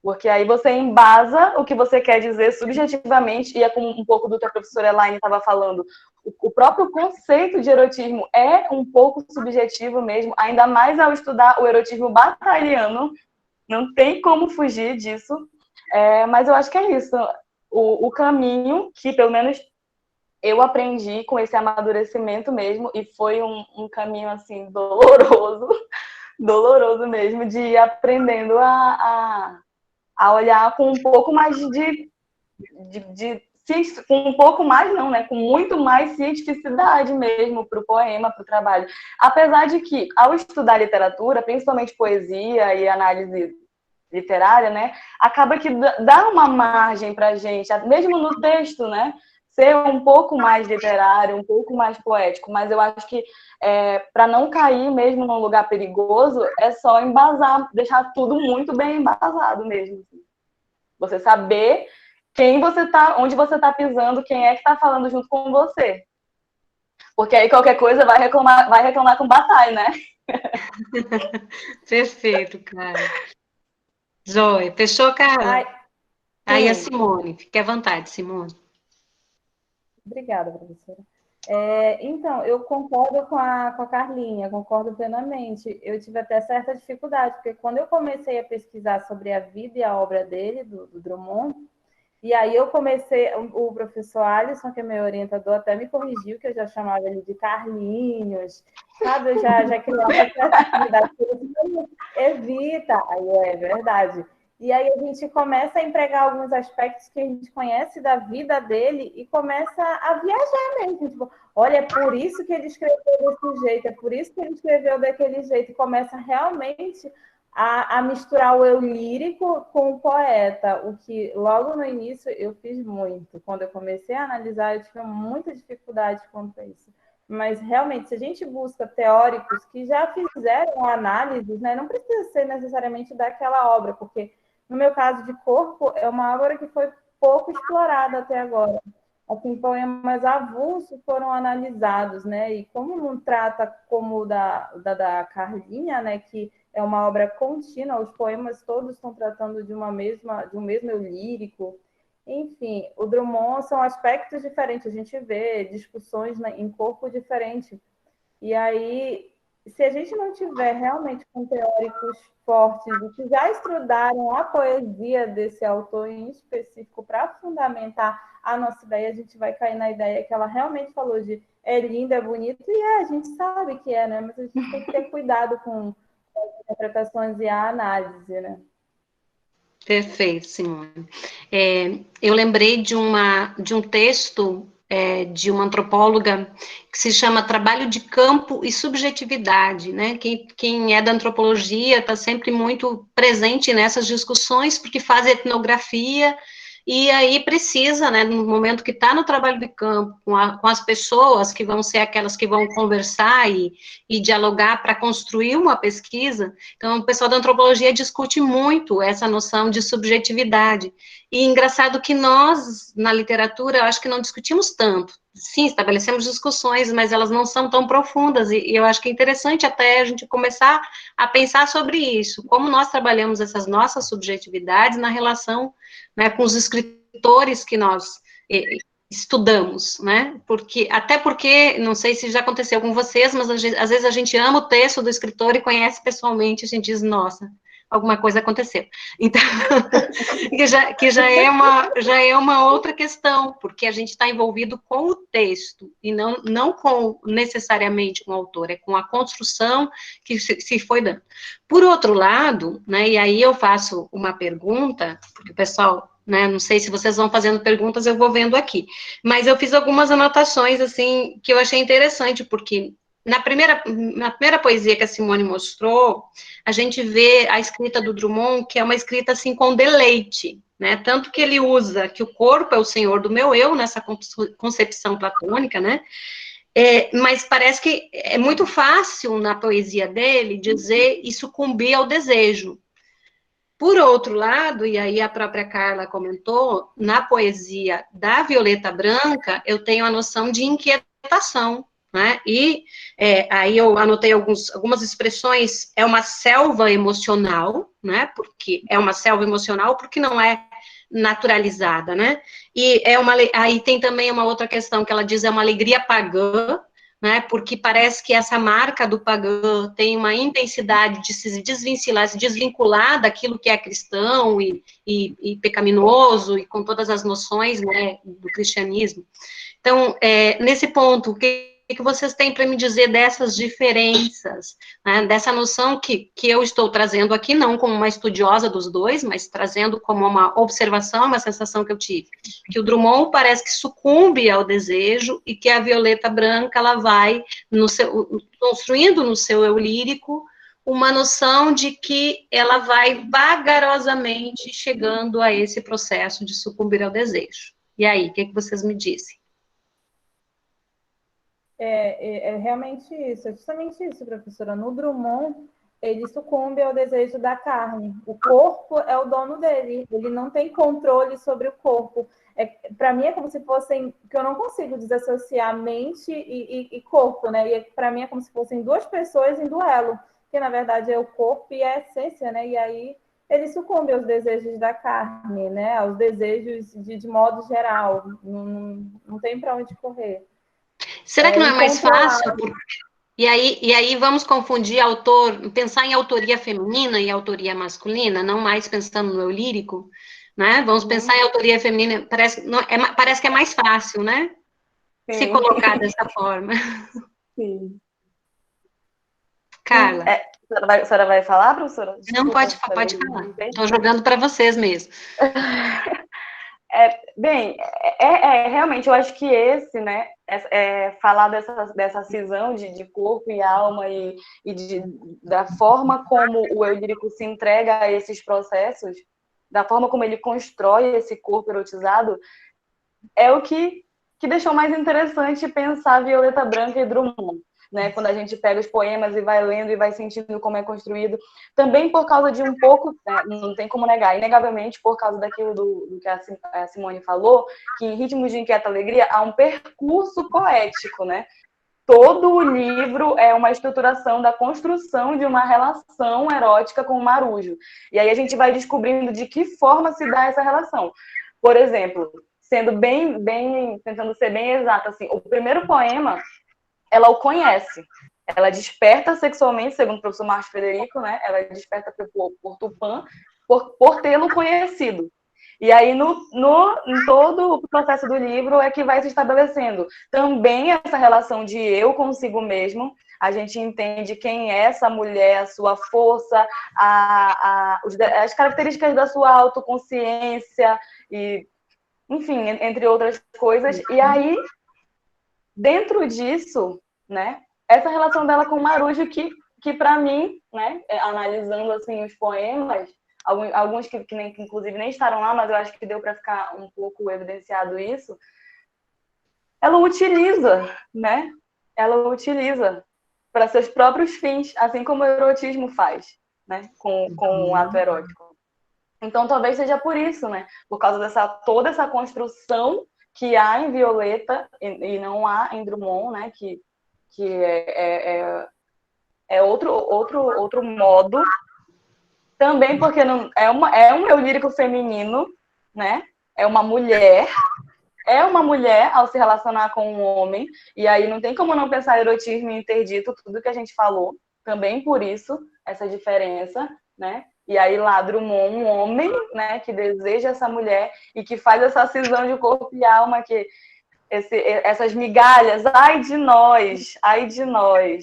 Porque aí você embasa o que você quer dizer subjetivamente, e é como um pouco do que a professora Elaine estava falando. O próprio conceito de erotismo é um pouco subjetivo mesmo, ainda mais ao estudar o erotismo batailleano, não tem como fugir disso. Mas eu acho que é isso. O caminho que, pelo menos, eu aprendi com esse amadurecimento mesmo, e foi um caminho, assim, doloroso, doloroso mesmo, de ir aprendendo a olhar com um pouco mais com um pouco mais não, né? Com muito mais cientificidade mesmo para o poema, para o trabalho. Apesar de que, ao estudar literatura, principalmente poesia e análise literária, né? Acaba que dá uma margem para a gente, mesmo no texto, né? Ser um pouco mais literário, um pouco mais poético, mas eu acho que para não cair mesmo num lugar perigoso, é só embasar, deixar tudo muito bem embasado mesmo. Você saber quem você tá, onde você tá pisando, quem é que tá falando junto com você. Porque aí qualquer coisa vai reclamar com Bataille, né? Perfeito, cara. Joia, fechou, Carla? Aí a Simone, fique à vontade, Simone. Obrigada, professora. Então, eu concordo com a Carlinha, concordo plenamente. Eu tive até certa dificuldade, porque quando eu comecei a pesquisar sobre a vida e a obra dele, do Drummond, E aí eu comecei, o professor Alisson, que é meu orientador, até me corrigiu, que eu já chamava ele de Carlinhos, sabe? Eu já criava essa atividade, evita, aí é verdade. E aí a gente começa a empregar alguns aspectos que a gente conhece da vida dele e começa a viajar mesmo. Tipo, olha, é por isso que ele escreveu desse jeito, é por isso que ele escreveu daquele jeito. E começa realmente a misturar o eu lírico com o poeta, o que logo no início eu fiz muito. Quando eu comecei a analisar, eu tive muita dificuldade quanto a isso. Mas realmente, se a gente busca teóricos que já fizeram análises, né, não precisa ser necessariamente daquela obra, porque no meu caso de corpo, é uma obra que foi pouco explorada até agora. Assim, poemas avulsos foram analisados, né? E como não trata como o da Carlinha, né, que é uma obra contínua, os poemas todos estão tratando de um mesmo eu lírico. Enfim, o Drummond são aspectos diferentes, a gente vê discussões em corpo diferente. E aí, se a gente não tiver realmente com teóricos fortes e que já estudaram a poesia desse autor em específico para fundamentar a nossa ideia, a gente vai cair na ideia que ela realmente falou de é lindo, é bonito, e a gente sabe que é, né? Mas a gente tem que ter cuidado com as interpretações e a análise, né? Perfeito, Simone. Eu lembrei de um texto de uma antropóloga que se chama Trabalho de Campo e Subjetividade, né? Quem é da antropologia está sempre muito presente nessas discussões, porque faz etnografia, e aí precisa, né, no momento que está no trabalho de campo, com as pessoas que vão ser aquelas que vão conversar e dialogar para construir uma pesquisa. Então, o pessoal da antropologia discute muito essa noção de subjetividade. E engraçado que nós, na literatura, eu acho que não discutimos tanto. Sim, estabelecemos discussões, mas elas não são tão profundas, e eu acho que é interessante até a gente começar a pensar sobre isso, como nós trabalhamos essas nossas subjetividades na relação, né, com os escritores que nós estudamos, né? Até porque, não sei se já aconteceu com vocês, mas às vezes a gente ama o texto do escritor e conhece pessoalmente, a gente diz, nossa, alguma coisa aconteceu. Então, que já é uma outra questão, porque a gente está envolvido com o texto, e não com necessariamente com o autor, é com a construção que se foi dando. Por outro lado, né, e aí eu faço uma pergunta, porque o pessoal, né, não sei se vocês vão fazendo perguntas, eu vou vendo aqui, mas eu fiz algumas anotações, assim, que eu achei interessante, porque na primeira poesia que a Simone mostrou, a gente vê a escrita do Drummond, que é uma escrita, assim, com deleite, né, tanto que ele usa que o corpo é o senhor do meu eu, nessa concepção platônica, né, mas parece que é muito fácil na poesia dele dizer e sucumbir ao desejo. Por outro lado, e aí a própria Carla comentou, na poesia da Violeta Branca, eu tenho a noção de inquietação, né? E aí eu anotei algumas expressões, é uma selva emocional, né? Porque é uma selva emocional porque não é naturalizada, né? E aí tem também uma outra questão que ela diz, é uma alegria pagã, né, porque parece que essa marca do pagã tem uma intensidade de se desvincular, se desvincular daquilo que é cristão e pecaminoso, e com todas as noções, né, do cristianismo. Então, nesse ponto, o que vocês têm para me dizer dessas diferenças, né, dessa noção que eu estou trazendo aqui, não como uma estudiosa dos dois, mas trazendo como uma observação, uma sensação que eu tive, que o Drummond parece que sucumbe ao desejo e que a Violeta Branca, ela vai construindo no seu eu lírico uma noção de que ela vai vagarosamente chegando a esse processo de sucumbir ao desejo. E aí, o que vocês me dizem? É realmente isso, é justamente isso, professora. No Drummond, ele sucumbe ao desejo da carne. O corpo é o dono dele, ele não tem controle sobre o corpo. Para mim é como se fossem, que eu não consigo desassociar mente e corpo, né? E para mim é como se fossem duas pessoas em duelo, que na verdade é o corpo e a essência, né? E aí ele sucumbe aos desejos da carne, né? Aos desejos de modo geral. Não tem para onde correr. Será que não é mais fácil? E aí vamos confundir pensar em autoria feminina e autoria masculina, não mais pensando no eu lírico, né? Vamos pensar em autoria feminina, parece que é mais fácil, né? Se Sim. colocar dessa forma. Sim. Carla. A senhora vai falar, professora? Não, Desculpa, pode falar. Estou jogando para vocês mesmo. Bem, realmente, eu acho que esse, né, falar dessa cisão de corpo e alma da forma como o eu lírico se entrega a esses processos, da forma como ele constrói esse corpo erotizado, é o que deixou mais interessante pensar Violeta Branca e Drummond, né? Quando a gente pega os poemas e vai lendo e vai sentindo como é construído, também por causa de um pouco, né, não tem como negar, inegavelmente por causa daquilo do que a Simone falou, que em Ritmos de Inquieta Alegria há um percurso poético, né? Todo o livro é uma estruturação da construção de uma relação erótica com o Marujo. E aí a gente vai descobrindo de que forma se dá essa relação. Por exemplo, sendo tentando ser bem exata, assim, o primeiro poema, ela o conhece. Ela desperta sexualmente, segundo o professor Márcio Frederico, né? Ela desperta por Tupã, por tê-lo conhecido. E aí, em todo o processo do livro, é que vai se estabelecendo também essa relação de eu consigo mesmo. A gente entende quem é essa mulher, a sua força, as características da sua autoconsciência, e, enfim, entre outras coisas. E aí, dentro disso, né, essa relação dela com o Marujo, que para mim, né, analisando assim os poemas, alguns que inclusive nem estaram lá, mas eu acho que deu para ficar um pouco evidenciado isso, ela utiliza, né? Ela utiliza para seus próprios fins, assim como o erotismo faz, né, com o ato erótico. Então, talvez seja por isso, né? Por causa toda essa construção que há em Violeta e não há em Drummond, né? Que é outro modo. Também porque não, é um eu lírico feminino, né? É uma mulher ao se relacionar com um homem, e aí não tem como não pensar erotismo e interdito, tudo que a gente falou, também por isso, essa diferença, né? E aí lá Drummond, um homem, né, que deseja essa mulher e que faz essa cisão de corpo e alma, essas migalhas, ai de nós,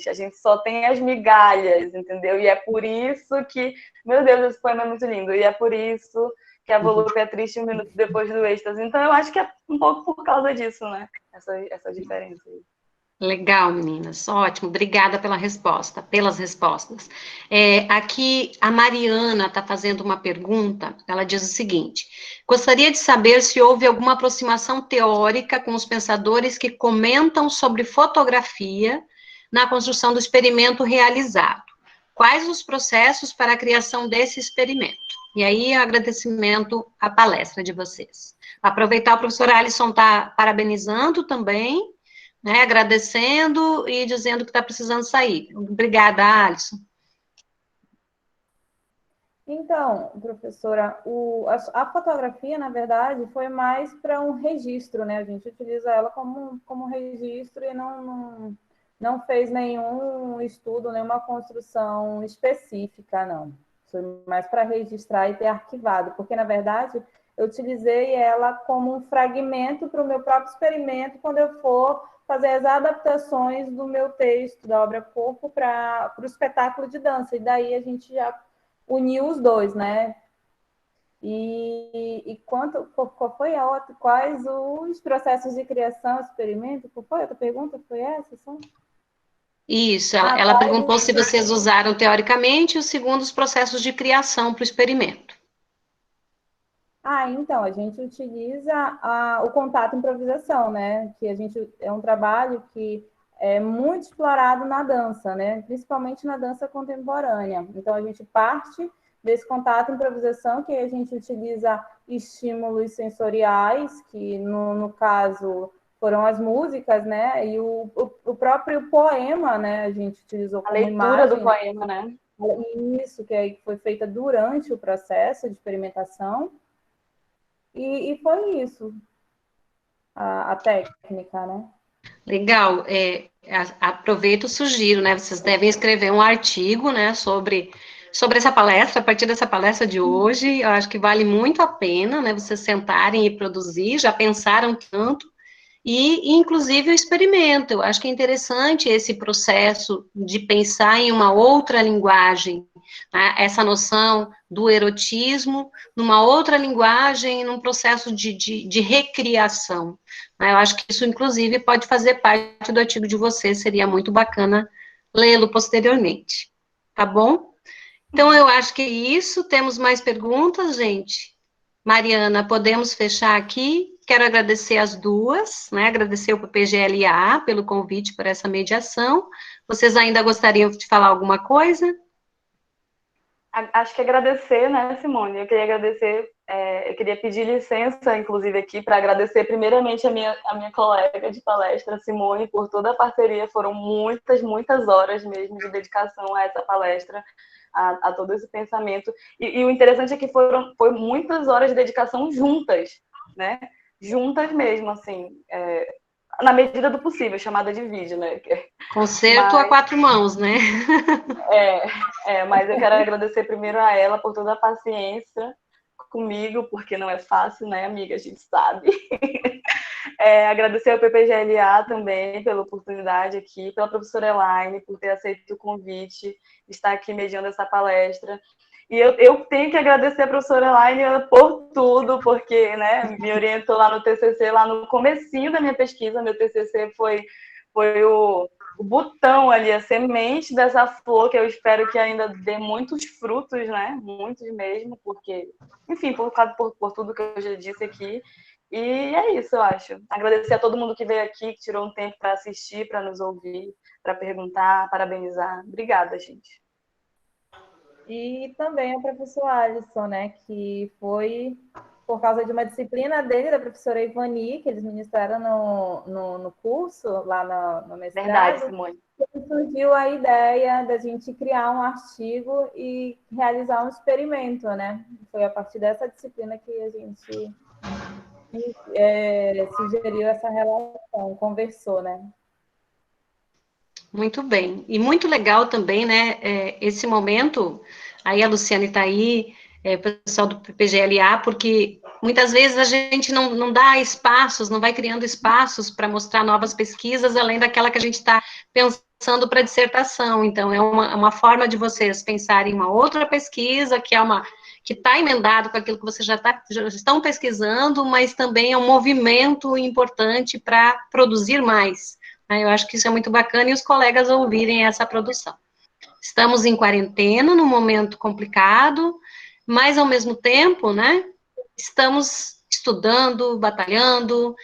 a gente só tem as migalhas, entendeu? E é por isso que, meu Deus, esse poema é muito lindo, e é por isso que a Volúpia é triste um minuto depois do êxtase. Então, eu acho que é um pouco por causa disso, né? Essa diferença aí. Legal, meninas, ótimo, obrigada pelas respostas. Aqui, a Mariana está fazendo uma pergunta, ela diz o seguinte: gostaria de saber se houve alguma aproximação teórica com os pensadores que comentam sobre fotografia na construção do experimento realizado. Quais os processos para a criação desse experimento? E aí, agradecimento à palestra de vocês. Aproveitar, o professor Alisson está parabenizando também, né, agradecendo e dizendo que está precisando sair. Obrigada, Alisson. Então, professora, a fotografia, na verdade, foi mais para um registro, né? A gente utiliza ela como registro e não fez nenhum estudo, nenhuma construção específica, não. Foi mais para registrar e ter arquivado, porque, na verdade, eu utilizei ela como um fragmento para o meu próprio experimento, quando eu for fazer as adaptações do meu texto, da obra Corpo, para o espetáculo de dança. E daí a gente já uniu os dois, né? Qual foi a outra? Quais os processos de criação, experimento? Qual foi a outra pergunta? Foi essa? Só? Isso, ela perguntou se vocês usaram teoricamente, e o segundo, os processos de criação para o experimento. Então, a gente utiliza o contato improvisação, né? Que é um trabalho que é muito explorado na dança, né? Principalmente na dança contemporânea. Então, a gente parte desse contato improvisação, que a gente utiliza estímulos sensoriais, que no caso foram as músicas, né? E o próprio poema, né? A gente utilizou como imagem. A leitura do poema, né? Isso, que foi feita durante o processo de experimentação. E foi isso, a técnica, né? Legal, aproveito e sugiro, né, vocês devem escrever um artigo, né, sobre sobre essa palestra, a partir dessa palestra de hoje, eu acho que vale muito a pena, né, vocês sentarem e produzir, já pensaram tanto, e, inclusive, o experimento. Eu acho que é interessante esse processo de pensar em uma outra linguagem, né, essa noção do erotismo, numa outra linguagem, num processo de recriação. Né. Eu acho que isso, inclusive, pode fazer parte do artigo de vocês, seria muito bacana lê-lo posteriormente. Tá bom? Então, eu acho que é isso. Temos mais perguntas, gente? Mariana, podemos fechar aqui. Quero agradecer as duas, né? Agradecer o PGLA pelo convite para essa mediação. Vocês ainda gostariam de falar alguma coisa? Acho que agradecer, né, Simone? Eu queria agradecer, eu queria pedir licença, inclusive, aqui, para agradecer primeiramente a minha colega de palestra, Simone, por toda a parceria. Foram muitas, muitas horas mesmo de dedicação a essa palestra, a todo esse pensamento. E o interessante é que foi muitas horas de dedicação juntas, né? Juntas mesmo, assim, na medida do possível, chamada de vídeo, né? Concerto a quatro mãos, né? Mas eu quero agradecer primeiro a ela por toda a paciência comigo, porque não é fácil, né, amiga? A gente sabe. Agradecer ao PPGLA também pela oportunidade aqui, pela professora Elaine por ter aceito o convite, de estar aqui mediando essa palestra. E eu tenho que agradecer a professora Elaine por tudo, porque, né, me orientou lá no TCC, lá no comecinho da minha pesquisa. Meu TCC foi o botão ali, a semente dessa flor, que eu espero que ainda dê muitos frutos, né? Muitos mesmo, porque, enfim, por tudo que eu já disse aqui. E é isso, eu acho. Agradecer a todo mundo que veio aqui, que tirou um tempo para assistir, para nos ouvir, para perguntar, parabenizar. Obrigada, gente. E também ao professor Alisson, né, que foi por causa de uma disciplina dele, da professora Ivani, que eles ministraram no curso, lá no mestrado. Verdade, Simone. Surgiu a ideia da gente criar um artigo e realizar um experimento, né? Foi a partir dessa disciplina que a gente sugeriu essa relação, conversou, né? Muito bem. E muito legal também, né, esse momento, aí a Luciane está aí, o pessoal do PGLA, porque muitas vezes a gente não dá espaços, não vai criando espaços para mostrar novas pesquisas, além daquela que a gente está pensando para dissertação. Então, é uma forma de vocês pensarem em uma outra pesquisa, que está emendado com aquilo que vocês já estão pesquisando, mas também é um movimento importante para produzir mais. Eu acho que isso é muito bacana e os colegas ouvirem essa produção. Estamos em quarentena, num momento complicado, mas, ao mesmo tempo, né, estamos estudando, batalhando,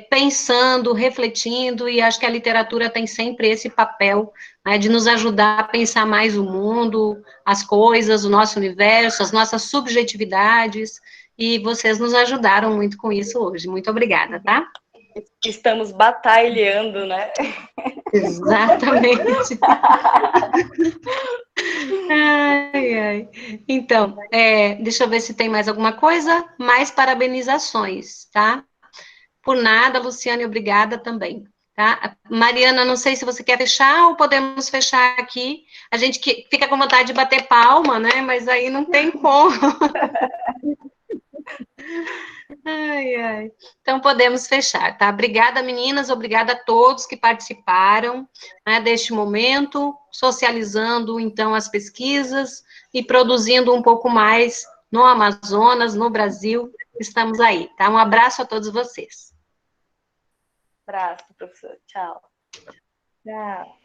pensando, refletindo, e acho que a literatura tem sempre esse papel, né, de nos ajudar a pensar mais o mundo, as coisas, o nosso universo, as nossas subjetividades, e vocês nos ajudaram muito com isso hoje. Muito obrigada, tá? Estamos batalhando, né? Exatamente. Ai, ai. Então, deixa eu ver se tem mais alguma coisa. Mais parabenizações, tá? Por nada, Luciane, obrigada também, tá? Mariana, não sei se você quer fechar ou podemos fechar aqui. A gente fica com vontade de bater palma, né? Mas aí não tem como. Ai, ai. Então, podemos fechar, tá? Obrigada, meninas, obrigada a todos que participaram, né, deste momento, socializando, então, as pesquisas e produzindo um pouco mais no Amazonas, no Brasil. Estamos aí, tá? Um abraço a todos vocês. Abraço, professor. Tchau. Tchau.